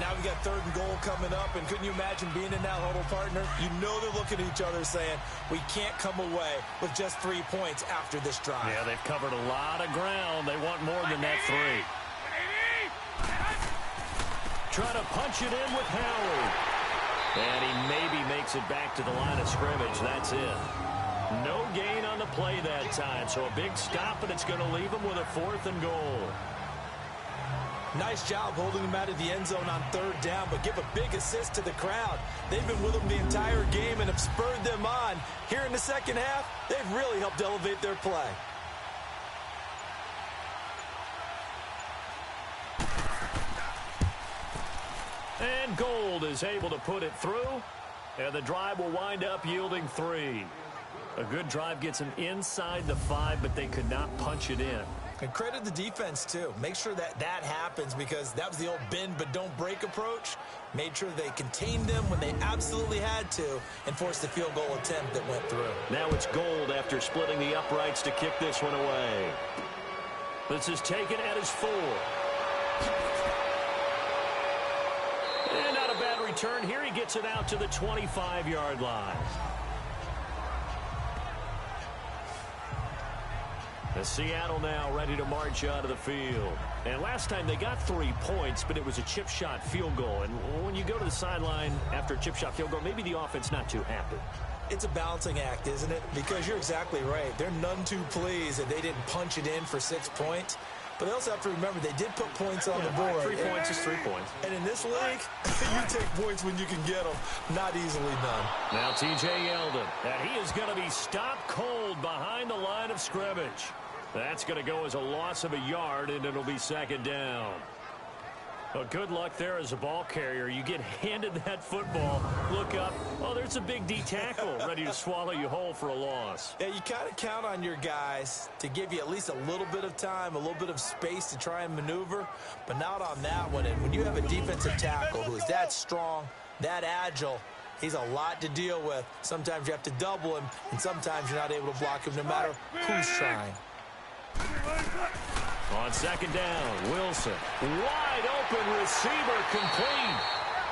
Now we got 3rd and goal coming up, and couldn't you imagine being in that huddle, partner? You know they're looking at each other saying, we can't come away with just 3 points after this drive. Yeah, they've covered a lot of ground. They want more than that 3. Try to punch it in with Howard. And he maybe makes it back to the line of scrimmage. That's it. No gain on the play that time. So a big stop, and it's going to leave him with a 4th and goal. Nice job holding him out of the end zone on 3rd down, but give a big assist to the crowd. They've been with him the entire game and have spurred them on. Here in the 2nd half, they've really helped elevate their play. And Gold is able to put it through, and the drive will wind up yielding 3. A good drive gets them inside the 5, but they could not punch it in. And credit the defense, too. Make sure that happens because that was the old bend but don't break approach. Made sure they contained them when they absolutely had to and forced the field goal attempt that went through. Now it's Gold after splitting the uprights to kick this one away. This is taken at his 4. And not a bad return here. He gets it out to the 25-yard line. And Seattle now ready to march out of the field. And last time they got 3 points, but it was a chip shot field goal. And when you go to the sideline after a chip shot field goal, maybe the offense not too happy. It's a balancing act, isn't it? Because you're exactly right. They're none too pleased that they didn't punch it in for 6 points. But they also have to remember they did put points on the board. 3 points is 3 points. And in this league, you take points when you can get them. Not easily done. Now T.J. Yeldon. And he is going to be stopped cold behind the line of scrimmage. That's going to go as a loss of a yard, and it'll be second down. Well, good luck there as a ball carrier. You get handed that football, look up, oh, there's a big D tackle ready to swallow you whole for a loss. Yeah, you kind of count on your guys to give you at least a little bit of time, a little bit of space to try and maneuver, but not on that one. And when you have a defensive tackle who is that strong, that agile, he's a lot to deal with. Sometimes you have to double him, and sometimes you're not able to block him no matter who's trying. On second down, Wilson. Wide open receiver complete.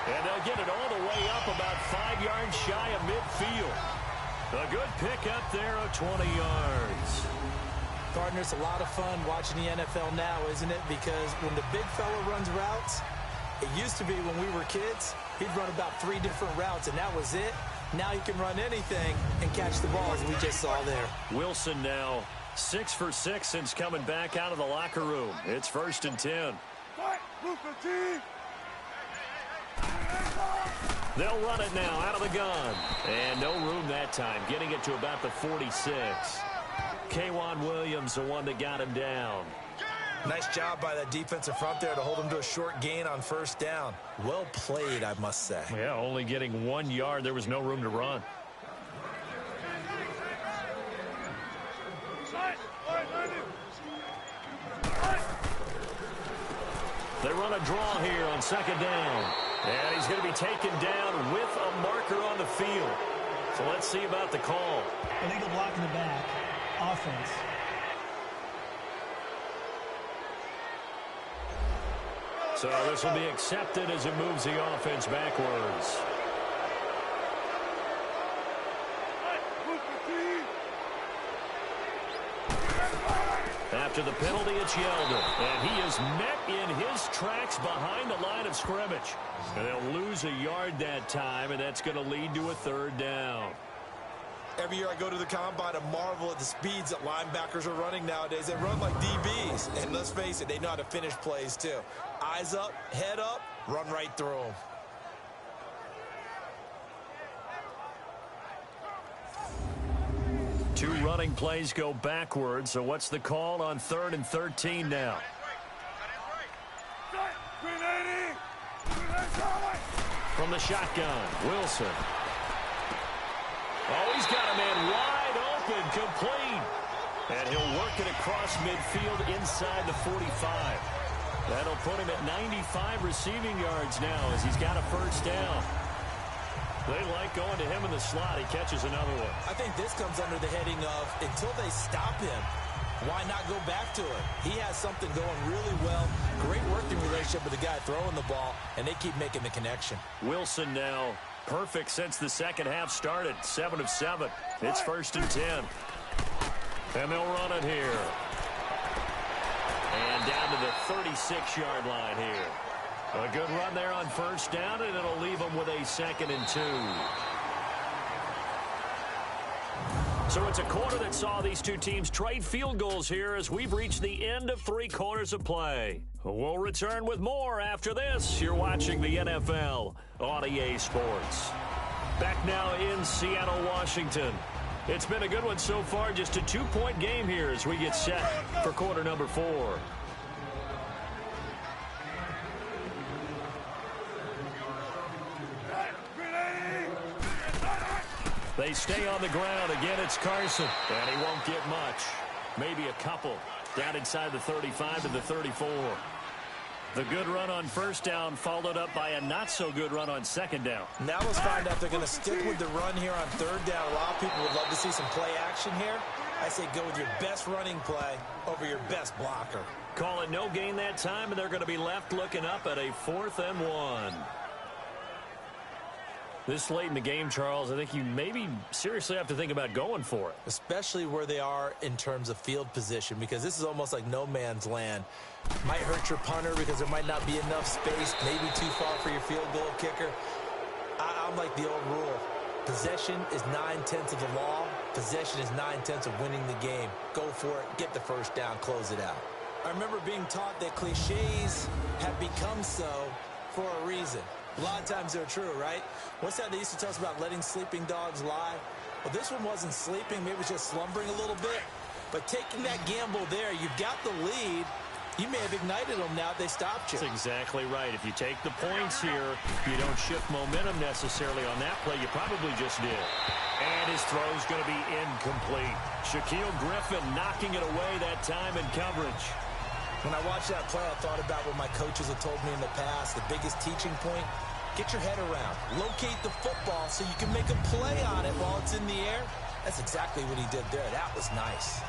And they'll get it all the way up about 5 yards shy of midfield. A good pickup there of 20 yards. Gardner, it's a lot of fun watching the NFL now, isn't it? Because when the big fella runs routes, it used to be when we were kids, he'd run about 3 different routes, and that was it. Now he can run anything and catch the ball, as we just saw there. Wilson now 6 for 6 since coming back out of the locker room. It's 1st and 10. They'll run it now out of the gun. And no room that time, getting it to about the 46. K'Wan Williams, the one that got him down. Nice job by that defensive front there to hold him to a short gain on 1st down. Well played, I must say. Yeah, only getting 1 yard. There was no room to run. They run a draw here on 2nd down. And he's going to be taken down with a marker on the field. So let's see about the call. Illegal block in the back. Offense. So this will be accepted as it moves the offense backwards. After the penalty, it's Yeldon. And he is met in his tracks behind the line of scrimmage. And they'll lose a yard that time, and that's going to lead to a 3rd down. Every year I go to the combine and marvel at the speeds that linebackers are running nowadays. They run like DBs. And let's face it, they know how to finish plays too. Eyes up, head up, run right through them. Two running plays go backwards. So what's the call on 3rd and 13 now? From the shotgun, Wilson. Oh, he's got a man wide open, complete. And he'll work it across midfield inside the 45. That'll put him at 95 receiving yards now as he's got a 1st down. They like going to him in the slot. He catches another one. I think this comes under the heading of until they stop him, why not go back to it? He has something going really well. Great working relationship with the guy throwing the ball, and they keep making the connection. Wilson now perfect since the second half started. 7 of 7. It's 1st and 10. And they'll run it here. And down to the 36-yard line here. A good run there on 1st down, and it'll leave them with a 2nd and 2. So it's a quarter that saw these two teams trade field goals here as we've reached the end of 3 quarters of play. We'll return with more after this. You're watching the NFL on EA Sports. Back now in Seattle, Washington. It's been a good one so far, just a 2-point game here as we get set for quarter number 4. They stay on the ground. Again, it's Carson. And he won't get much. Maybe a couple. Down inside the 35 to the 34. The good run on 1st down followed up by a not-so-good run on 2nd down. Now let's find out if they're going to stick with the run here on 3rd down. A lot of people would love to see some play action here. I say go with your best running play over your best blocker. Call it no gain that time, and they're going to be left looking up at a 4th and 1. This late in the game, Charles, I think you maybe seriously have to think about going for it. Especially where they are in terms of field position, because this is almost like no man's land. Might hurt your punter because there might not be enough space, maybe too far for your field goal kicker. I'm like the old rule. Possession is 9/10 of the law. Possession is 9/10 of winning the game. Go for it. Get the first down. Close it out. I remember being taught that cliches have become so for a reason. A lot of times they're true, right? What's that they used to tell us about letting sleeping dogs lie? Well, this one wasn't sleeping. Maybe it was just slumbering a little bit. But taking that gamble there, you've got the lead. You may have ignited them now if they stopped you. That's exactly right. If you take the points here, you don't shift momentum necessarily on that play. You probably just did. And his throw's going to be incomplete. Shaquille Griffin knocking it away that time in coverage. When I watched that play, I thought about what my coaches have told me in the past. The biggest teaching point, get your head around. Locate the football so you can make a play on it while it's in the air. That's exactly what he did there. That was nice.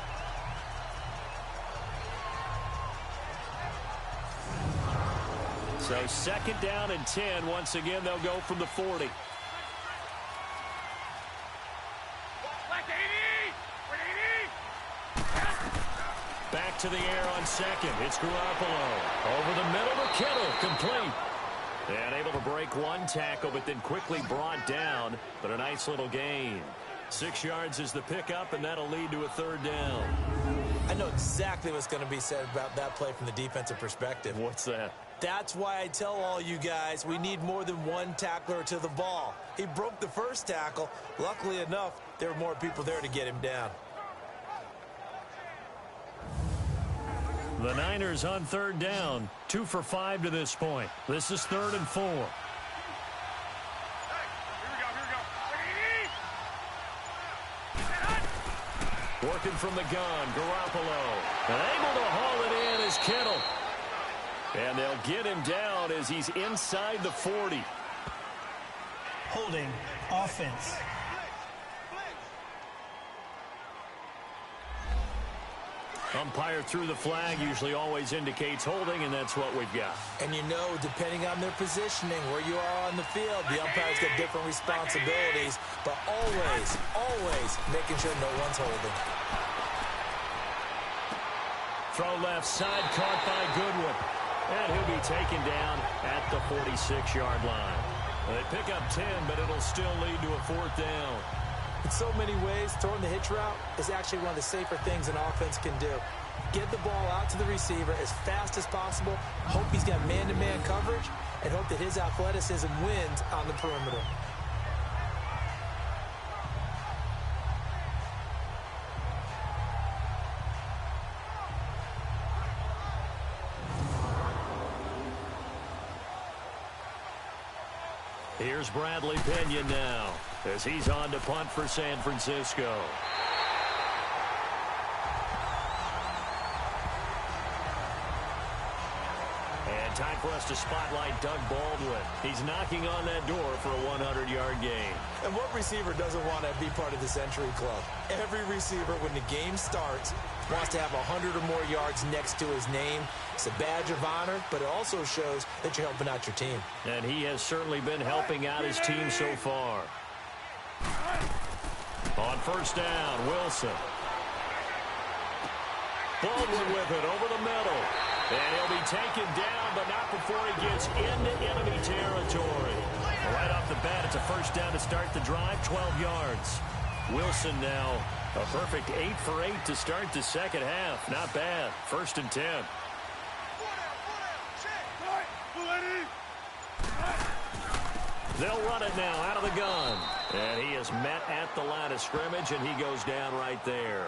So second down and 10. Once again, they'll go from the 40. Back to the air on second. It's Garoppolo. Over the middle to Kittle. Complete. And able to break one tackle, but then quickly brought down. But a nice little gain. 6 yards is the pickup, and that'll lead to a third down. I know exactly what's going to be said about that play from the defensive perspective. What's that? That's why I tell all you guys we need more than one tackler to the ball. He broke the first tackle. Luckily enough, there were more people there to get him down. The Niners on third down. 2 for 5 to this point. This is 3rd and 4. Working from the gun, Garoppolo. And able to haul it in is Kittle. And they'll get him down as he's inside the 40. Holding offense. Umpire threw the flag, usually always indicates holding, and that's what we've got. And you know, depending on their positioning, where you are on the field, the umpires get different responsibilities, but always making sure no one's holding. Throw left side, caught by Goodwin. And he'll be taken down at the 46-yard line. They pick up 10, but it'll still lead to a 4th down. In so many ways, throwing the hitch route is actually one of the safer things an offense can do. Get the ball out to the receiver as fast as possible, hope he's got man-to-man coverage, and hope that his athleticism wins on the perimeter. Here's Bradley Pinion now as he's on to punt for San Francisco. And time for us to spotlight Doug Baldwin. He's knocking on that door for a 100-yard gain. And what receiver doesn't want to be part of the Century Club? Every receiver, when the game starts, wants to have 100 or more yards next to his name. It's a badge of honor, but it also shows that you're helping out your team. And he has certainly been helping out his team so far. On first down, Wilson. Baldwin with it over the middle. And he'll be taken down, but not before he gets into enemy territory. Right off the bat, it's a first down to start the drive, 12 yards. Wilson now a perfect 8 for 8 to start the second half. Not bad. 1st and 10. They'll run it now out of the gun. And he is met at the line of scrimmage, and he goes down right there.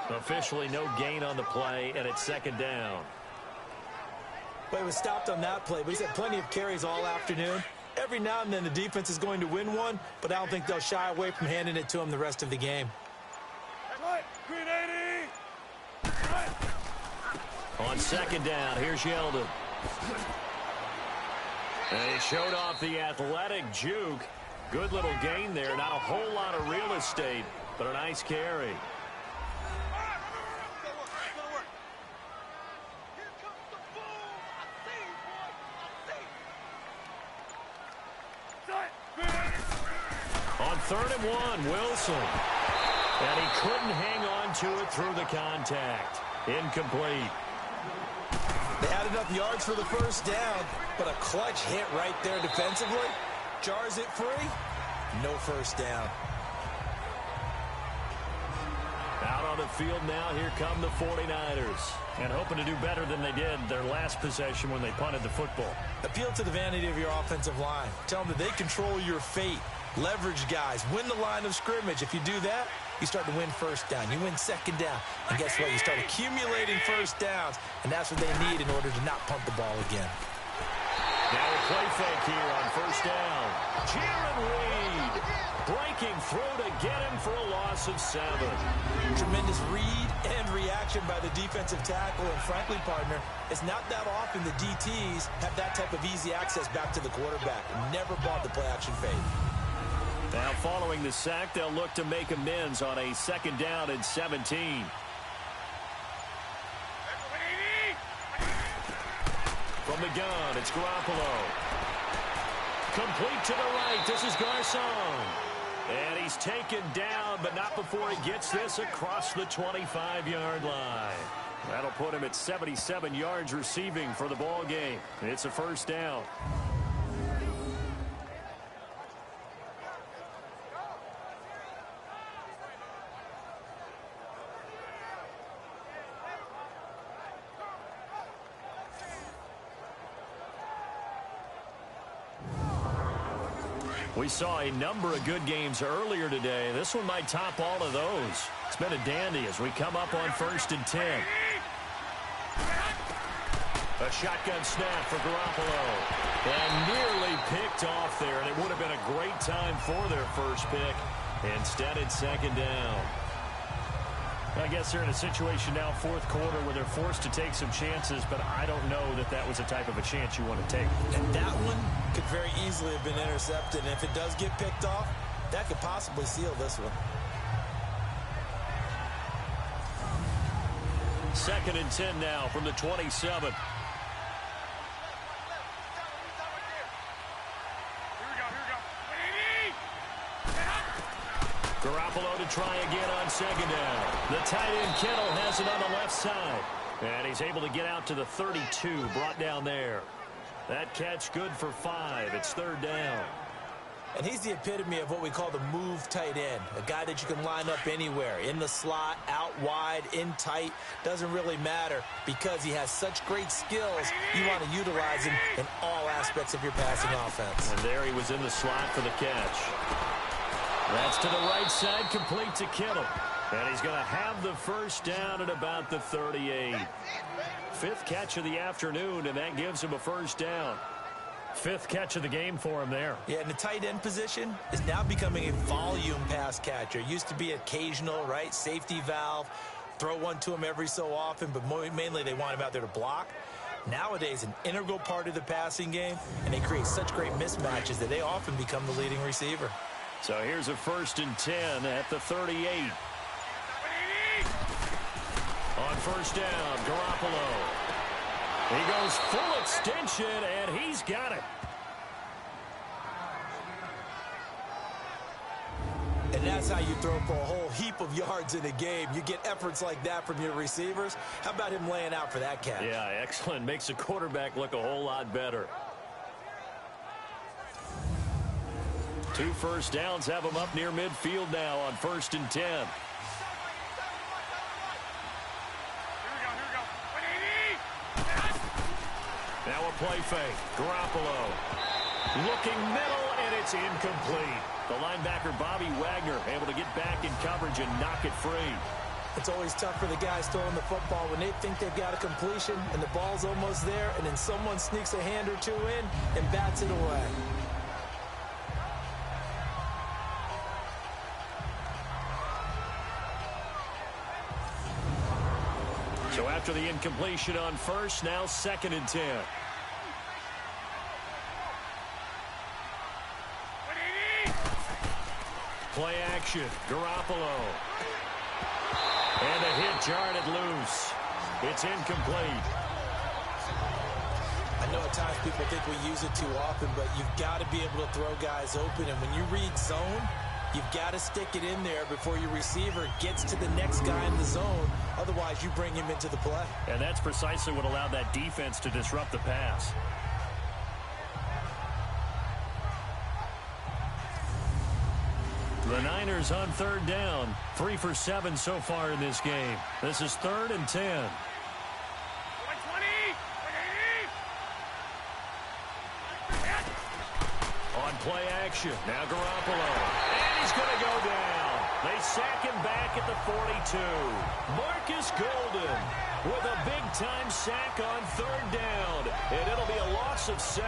Officially no gain on the play, and it's 2nd down. Well, he was stopped on that play, but he's had plenty of carries all afternoon. Every now and then the defense is going to win one, but I don't think they'll shy away from handing it to him the rest of the game. On 2nd down, here's Yeldon. And he showed off the athletic juke. Good little gain there. Not a whole lot of real estate, but a nice carry. On 3rd and 1, Wilson. And he couldn't hang on to it through the contact. Incomplete. They had enough yards for the first down, but a clutch hit right there defensively jars it free. No first down. Out on the field now, here come the 49ers. And hoping to do better than they did their last possession when they punted the football. Appeal to the vanity of your offensive line. Tell them that they control your fate. Leverage guys. Win the line of scrimmage. If you do that, you start to win first down. You win second down. And guess what? You start accumulating first downs. And that's what they need in order to not punt the ball again. Now a play fake here on first down. Jaron Reed breaking through to get him for a loss of 7. Tremendous read and reaction by the defensive tackle. And frankly, partner, it's not that often the DTs have that type of easy access back to the quarterback. Never bought the play-action fake. Now following the sack, they'll look to make amends on a second down and 17. From the gun, it's Garoppolo. Complete to the right. This is Garcon. And he's taken down, but not before he gets this across the 25-yard line. That'll put him at 77 yards receiving for the ball game. It's a first down. We saw a number of good games earlier today. This one might top all of those. It's been a dandy as we come up on 1st and 10. A shotgun snap for Garoppolo. And nearly picked off there, and it would have been a great time for their first pick. Instead, it's second down. I guess they're in a situation now, fourth quarter, where they're forced to take some chances, but I don't know that that was the type of a chance you want to take. And that one could very easily have been intercepted. And if it does get picked off, that could possibly seal this one. 2nd and 10 now from the 27. Garoppolo to try again on second down. The tight end Kittle has it on the left side. And he's able to get out to the 32, brought down there. That catch good for 5. It's 3rd down. And he's the epitome of what we call the move tight end. A guy that you can line up anywhere. In the slot, out wide, in tight. Doesn't really matter because he has such great skills. You want to utilize him in all aspects of your passing offense. And there he was in the slot for the catch. That's to the right side, complete to Kittle. And he's going to have the first down at about the 38. 5th catch of the afternoon, and that gives him a first down. 5th catch of the game for him there. Yeah, and the tight end position is now becoming a volume pass catcher. Used to be occasional, right? Safety valve. Throw one to him every so often, but mainly they want him out there to block. Nowadays, an integral part of the passing game, and they create such great mismatches that they often become the leading receiver. So here's a 1st and 10 at the 38. On first down, Garoppolo. He goes full extension, and he's got it. And that's how you throw for a whole heap of yards in a game. You get efforts like that from your receivers. How about him laying out for that catch? Yeah, excellent. Makes the quarterback look a whole lot better. 2 first downs have him up near midfield now on 1st and 10. Now a play fake. Garoppolo looking middle, and it's incomplete. The linebacker, Bobby Wagner, able to get back in coverage and knock it free. It's always tough for the guys throwing the football when they think they've got a completion and the ball's almost there, and then someone sneaks a hand or two in and bats it away. So after the incompletion on first, now 2nd and 10. Play action, Garoppolo. And a hit jarred it loose. It's incomplete. I know at times people think we use it too often, but you've got to be able to throw guys open. And when you read zone, you've got to stick it in there before your receiver gets to the next guy in the zone. Otherwise, you bring him into the play. And that's precisely what allowed that defense to disrupt the pass. The Niners on third down. 3 for 7 so far in this game. This is 3rd and 10. On play action. Now Garoppolo. And he's going to go down. They sack him back at the 42. Marcus Golden with a big-time sack on 3rd down. And it'll be a loss of 7.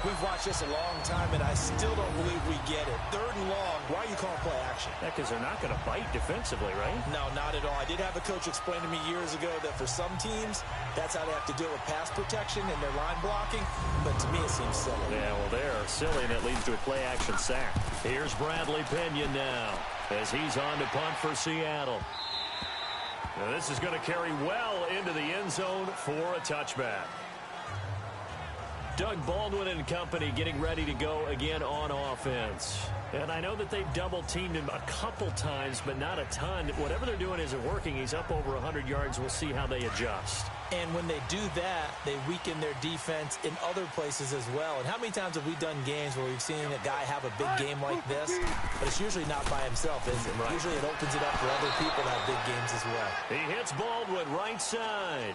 We've watched this a long time, and I still don't believe we get it. 3rd and long. Why are you calling play action? Yeah, because they're not going to bite defensively, right? No, not at all. I did have a coach explain to me years ago that for some teams, that's how they have to deal with pass protection and their line blocking. But to me, it seems silly. Yeah, well, they're silly, and it leads to a play-action sack. Here's Bradley Pinion now as he's on to punt for Seattle. Now, this is going to carry well into the end zone for a touchback. Doug Baldwin and company getting ready to go again on offense. And I know that they've double-teamed him a couple times, but not a ton. Whatever they're doing isn't working. He's up over 100 yards. We'll see how they adjust. And when they do that, they weaken their defense in other places as well. And how many times have we done games where we've seen a guy have a big game like this? But it's usually not by himself, is it? Right. Usually it opens it up for other people to have big games as well. He hits Baldwin right side.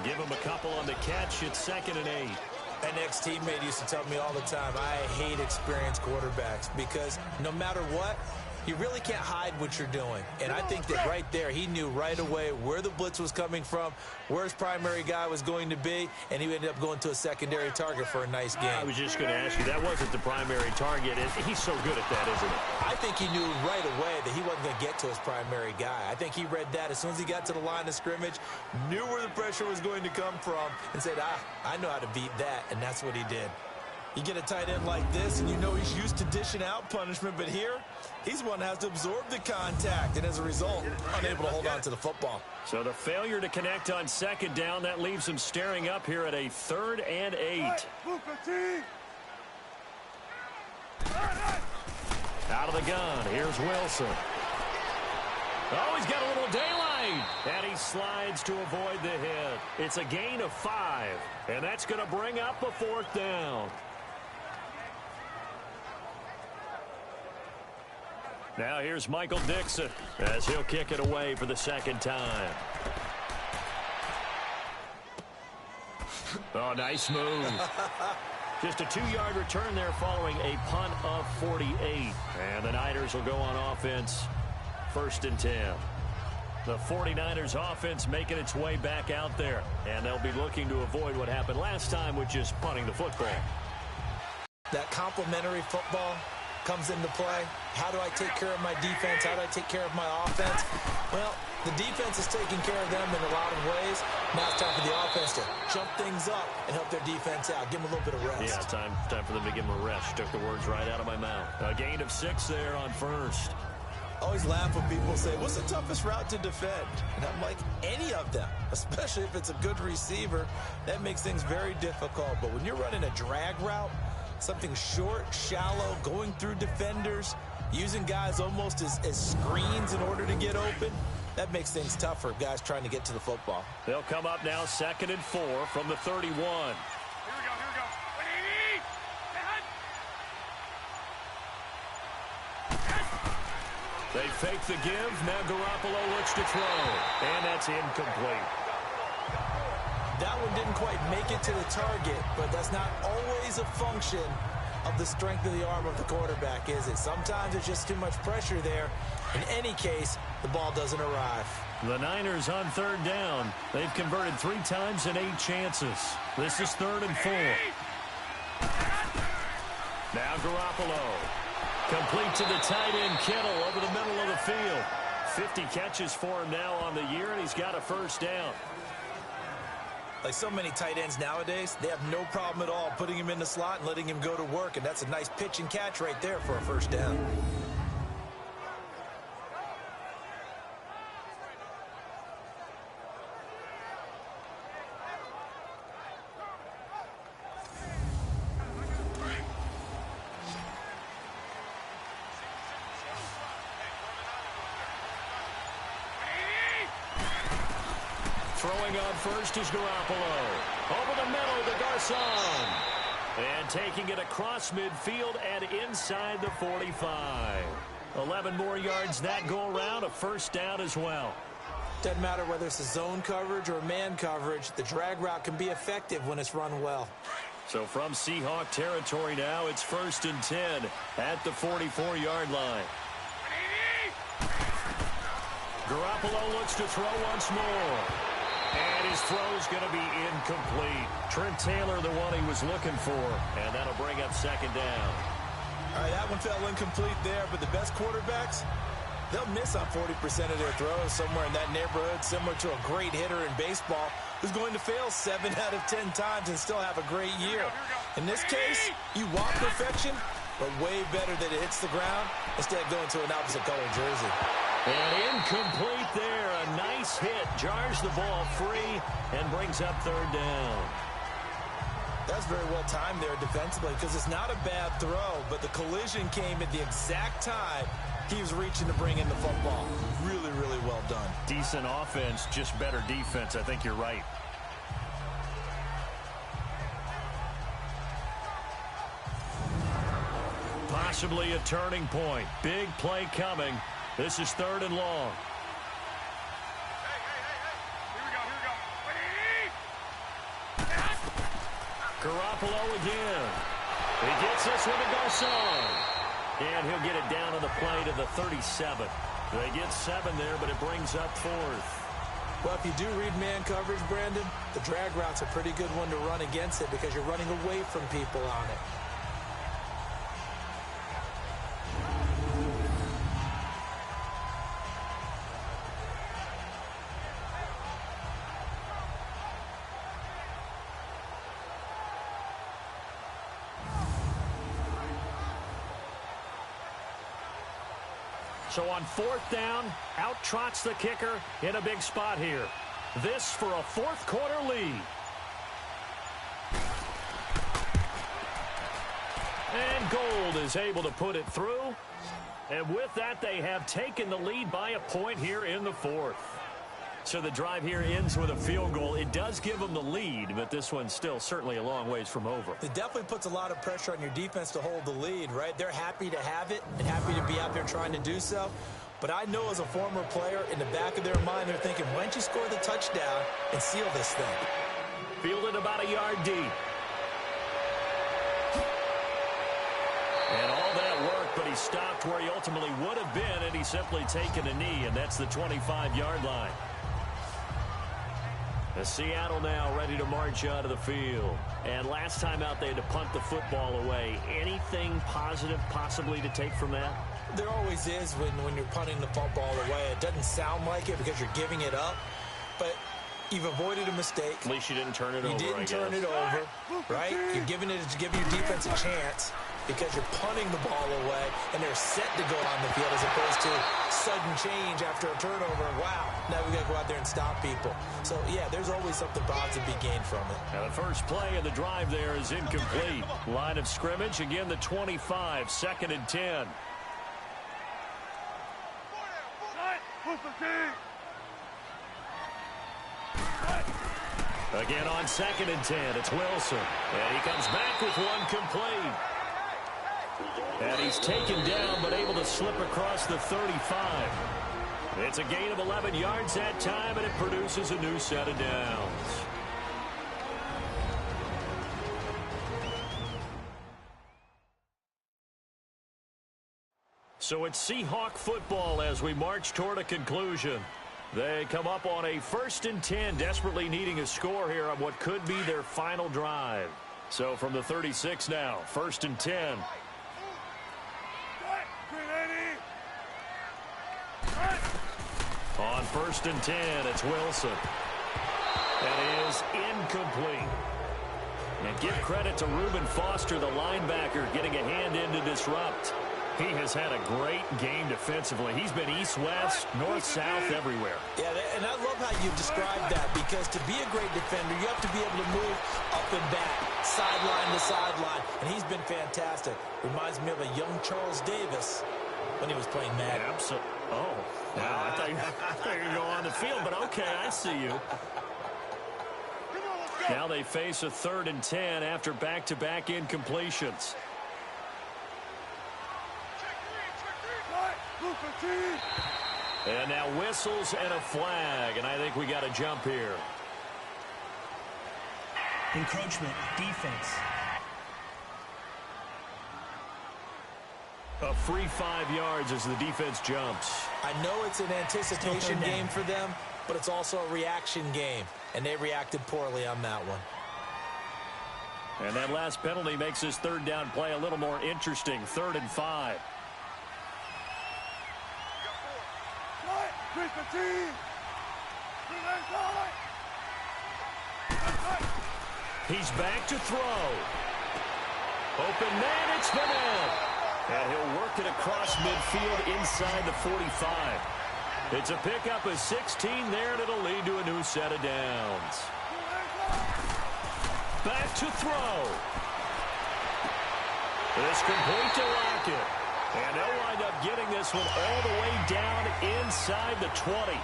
Give him a couple on the catch. It's 2nd and 8. An ex-teammate used to tell me all the time, I hate experienced quarterbacks because no matter what, you really can't hide what you're doing. And I think that right there, he knew right away where the blitz was coming from, where his primary guy was going to be, and he ended up going to a secondary target for a nice game. I was just going to ask you, that wasn't the primary target. He's so good at that, isn't he? I think he knew right away that he wasn't going to get to his primary guy. I think he read that as soon as he got to the line of scrimmage, knew where the pressure was going to come from, and said, I know how to beat that, and that's what he did. You get a tight end like this, and you know he's used to dishing out punishment, but here, he's one that has to absorb the contact, and as a result, unable to hold on to the football. So the failure to connect on 2nd down, that leaves him staring up here at a 3rd and 8. Out of the gun, here's Wilson. Oh, he's got a little daylight, and he slides to avoid the hit. It's a gain of 5, and that's going to bring up a 4th down. Now here's Michael Dixon as he'll kick it away for the 2nd time. Oh, nice move. Just a 2-yard return there following a punt of 48. And the Niners will go on offense, 1st and 10. The 49ers offense making its way back out there. And they'll be looking to avoid what happened last time, which is punting the football. That complementary football comes into play. How do I take care of my defense? How do I take care of my offense? Well, the defense is taking care of them in a lot of ways. Now it's time for the offense to jump things up and help their defense out. Give them a little bit of rest. Yeah, time for them to give them a rest. Took the words right out of my mouth. A gain of 6 there on 1st. I always laugh when people say, what's the toughest route to defend? And I'm like, any of them, especially if it's a good receiver. That makes things very difficult. But when you're running a drag route, something short, shallow, going through defenders, using guys almost as screens in order to get open, that makes things tough for guys trying to get to the football. They'll come up now 2nd and 4 from the 31. Here we go. They fake the give. Now Garoppolo looks to throw. And that's incomplete. That one didn't quite make it to the target, but that's not always a function of the strength of the arm of the quarterback, is it? Sometimes there's just too much pressure there. In any case, the ball doesn't arrive. The Niners on 3rd down. They've converted 3 times in 8 chances. This is 3rd and 4. Now Garoppolo. Complete to the tight end, Kittle, over the middle of the field. 50 catches for him now on the year, and he's got a 1st down. Like so many tight ends nowadays, they have no problem at all putting him in the slot and letting him go to work, and that's a nice pitch and catch right there for a 1st down. Throwing on first is Garoppolo. Over the middle to Garcon. And taking it across midfield and inside the 45. 11 more yards that go around, a first down as well. Doesn't matter whether it's a zone coverage or man coverage, the drag route can be effective when it's run well. So from Seahawk territory now, it's 1st and 10 at the 44-yard line. Garoppolo looks to throw once more. And his throw's going to be incomplete. Trent Taylor, the one he was looking for. And that'll bring up 2nd down. All right, that one fell incomplete there, but the best quarterbacks, they'll miss on 40% of their throws somewhere in that neighborhood, similar to a great hitter in baseball who's going to fail 7 out of 10 times and still have a great year. In this case, you want perfection, but way better that it hits the ground instead of going to an opposite color jersey. And incomplete there. A nice hit. Jars the ball free and brings up 3rd down. That's very well timed there defensively because it's not a bad throw, but the collision came at the exact time he was reaching to bring in the football. Really, really well done. Decent offense, just better defense. I think you're right. Possibly a turning point. Big play coming. This is 3rd and long. Garoppolo again. He gets this one to Garcon. And he'll get it down on the play to the 37. They get 7 there, but it brings up 4th. Well, if you do read man coverage, Brandon, the drag route's a pretty good one to run against it because you're running away from people on it. So on 4th down, out trots the kicker in a big spot here. This for a 4th quarter lead. And Gold is able to put it through. And with that, they have taken the lead by a point here in the 4th. So the drive here ends with a field goal. It does give them the lead, but this one's still certainly a long ways from over. It definitely puts a lot of pressure on your defense to hold the lead, right? They're happy to have it and happy to be out there trying to do so. But I know as a former player, in the back of their mind, they're thinking, why don't you score the touchdown and seal this thing? Fielded about a yard deep. And all that work, but he stopped where he ultimately would have been, and he's simply taken a knee, and that's the 25-yard line. Seattle now ready to march out of the field. And last time out, they had to punt the football away. Anything positive possibly to take from that? There always is when you're punting the football away. It doesn't sound like it because you're giving it up, but you've avoided a mistake. At least you didn't turn it over, You didn't turn it over, right? You're giving your defense a chance because you're punting the ball away, and they're set to go on the field as opposed to sudden change after a turnover. Wow, now we got to go out there and stop people. So, yeah, there's always something positive to be gained from it. Now the first play of the drive there is incomplete. Line of scrimmage, again the 25, 2nd and 10. Again on 2nd and 10, it's Wilson. And he comes back with one complete. And he's taken down, but able to slip across the 35. It's a gain of 11 yards that time, and it produces a new set of downs. So it's Seahawk football as we march toward a conclusion. They come up on a 1st and 10, desperately needing a score here on what could be their final drive. So from the 36 now, 1st and 10. On 1st and 10, it's Wilson. That is incomplete. And give credit to Reuben Foster, the linebacker, getting a hand in to disrupt. He has had a great game defensively. He's been east-west, north-south, everywhere. Yeah, and I love how you described that because to be a great defender, you have to be able to move up and back, sideline to sideline, and he's been fantastic. Reminds me of a young Charles Davis when he was playing Madden. Absolutely. Oh, wow. I thought you were going to go on the field, but okay, I see you. Now they face a 3rd and 10 after back-to-back incompletions. And now whistles and a flag, and I think we got a jump here. Encroachment, defense. A free 5 yards as the defense jumps. I know it's an anticipation game for them, but it's also a reaction game, and they reacted poorly on that one. And that last penalty makes this third down play a little more interesting. 3rd and 5. He's back to throw. Open man, it's Vanette. And he'll work it across midfield inside the 45. It's a pickup of 16 there, and it'll lead to a new set of downs. Back to throw. It's complete to Lockett. And they'll wind up getting this one all the way down inside the 20.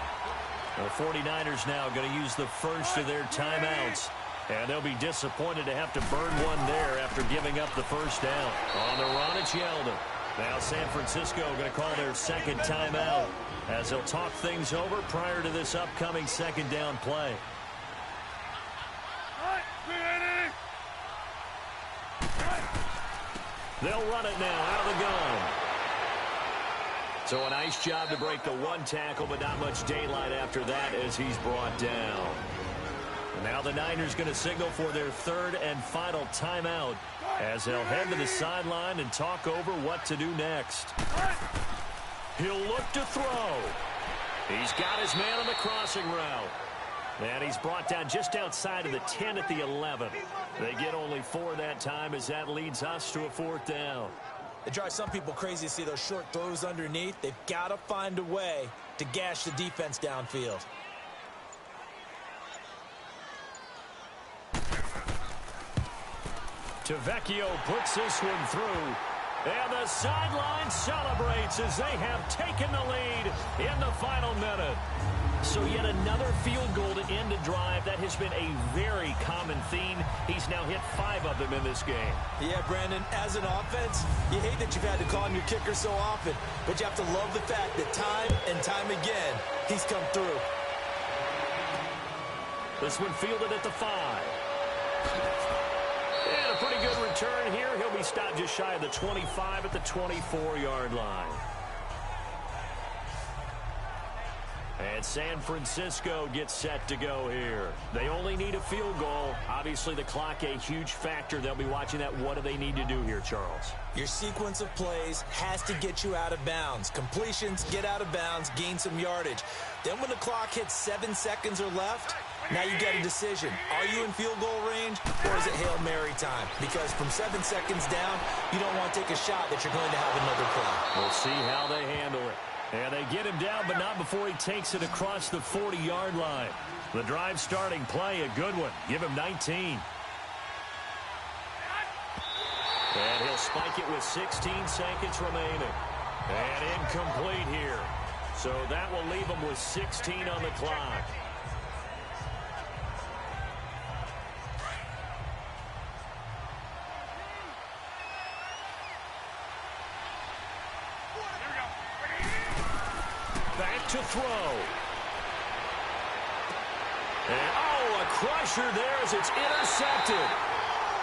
The 49ers now going to use the first of their timeouts. And they'll be disappointed to have to burn one there after giving up the first down. On the run, it's Yeldon. Now San Francisco going to call their second timeout as they'll talk things over prior to this upcoming second down play. They'll run it now out of the gun. So a nice job to break the one tackle, but not much daylight after that as he's brought down. And now the Niners going to signal for their third and final timeout as they'll head to the sideline and talk over what to do next. He'll look to throw. He's got his man on the crossing route. And he's brought down just outside of the 10 at the 11. They get only 4 that time as that leads us to a 4th down. It drives some people crazy to see those short throws underneath. They've got to find a way to gash the defense downfield. Tavecchio puts this one through. And the sideline celebrates as they have taken the lead in the final minute. So yet another field goal to end a drive. That has been a very common theme. He's now hit 5 of them in this game. Yeah, Brandon, as an offense, you hate that you've had to call on your kicker so often, but you have to love the fact that time and time again, he's come through. This one fielded at the 5. And a pretty good return here. He'll be stopped just shy of the 25 at the 24-yard line. And San Francisco gets set to go here. They only need a field goal. Obviously, the clock a huge factor. They'll be watching that. What do they need to do here, Charles? Your sequence of plays has to get you out of bounds. Completions, get out of bounds, gain some yardage. Then when the clock hits 7 seconds or left, now you get a decision. Are you in field goal range, or is it Hail Mary time? Because from 7 seconds down, you don't want to take a shot that you're going to have another play. We'll see how they handle it. And they get him down, but not before he takes it across the 40-yard line. The drive starting play, a good one. Give him 19. And he'll spike it with 16 seconds remaining. And incomplete here. So that will leave him with 16 on the clock. Back to throw. And, a crusher there as it's intercepted.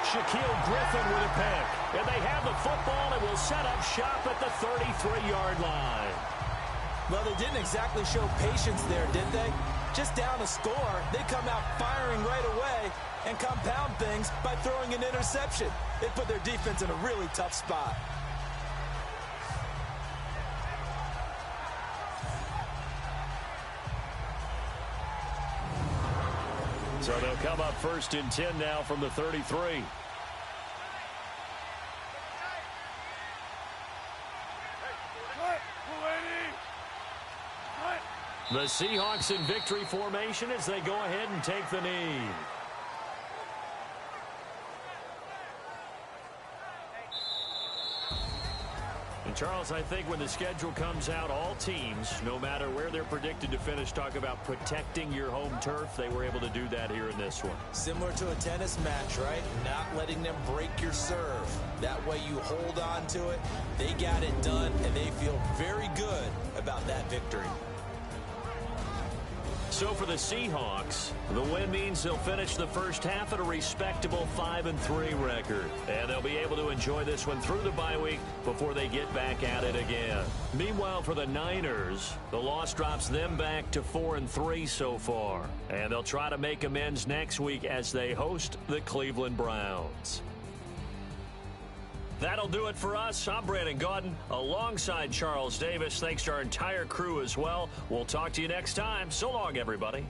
Shaquille Griffin with a pick. And they have the football and will set up shop at the 33-yard line. Well, they didn't exactly show patience there, did they? Just down a score, they come out firing right away and compound things by throwing an interception. They put their defense in a really tough spot. So they'll come up 1st and 10 now from the 33. The Seahawks in victory formation as they go ahead and take the knee. And Charles, I think when the schedule comes out, all teams, no matter where they're predicted to finish, talk about protecting your home turf. They were able to do that here in this one. Similar to a tennis match, right? Not letting them break your serve. That way you hold on to it. They got it done, and they feel very good about that victory. So for the Seahawks, the win means they'll finish the first half at a respectable 5-3 record. And they'll be able to enjoy this one through the bye week before they get back at it again. Meanwhile, for the Niners, the loss drops them back to 4-3 so far. And they'll try to make amends next week as they host the Cleveland Browns. That'll do it for us. I'm Brandon Gaudin alongside Charles Davis. Thanks to our entire crew as well. We'll talk to you next time. So long, everybody.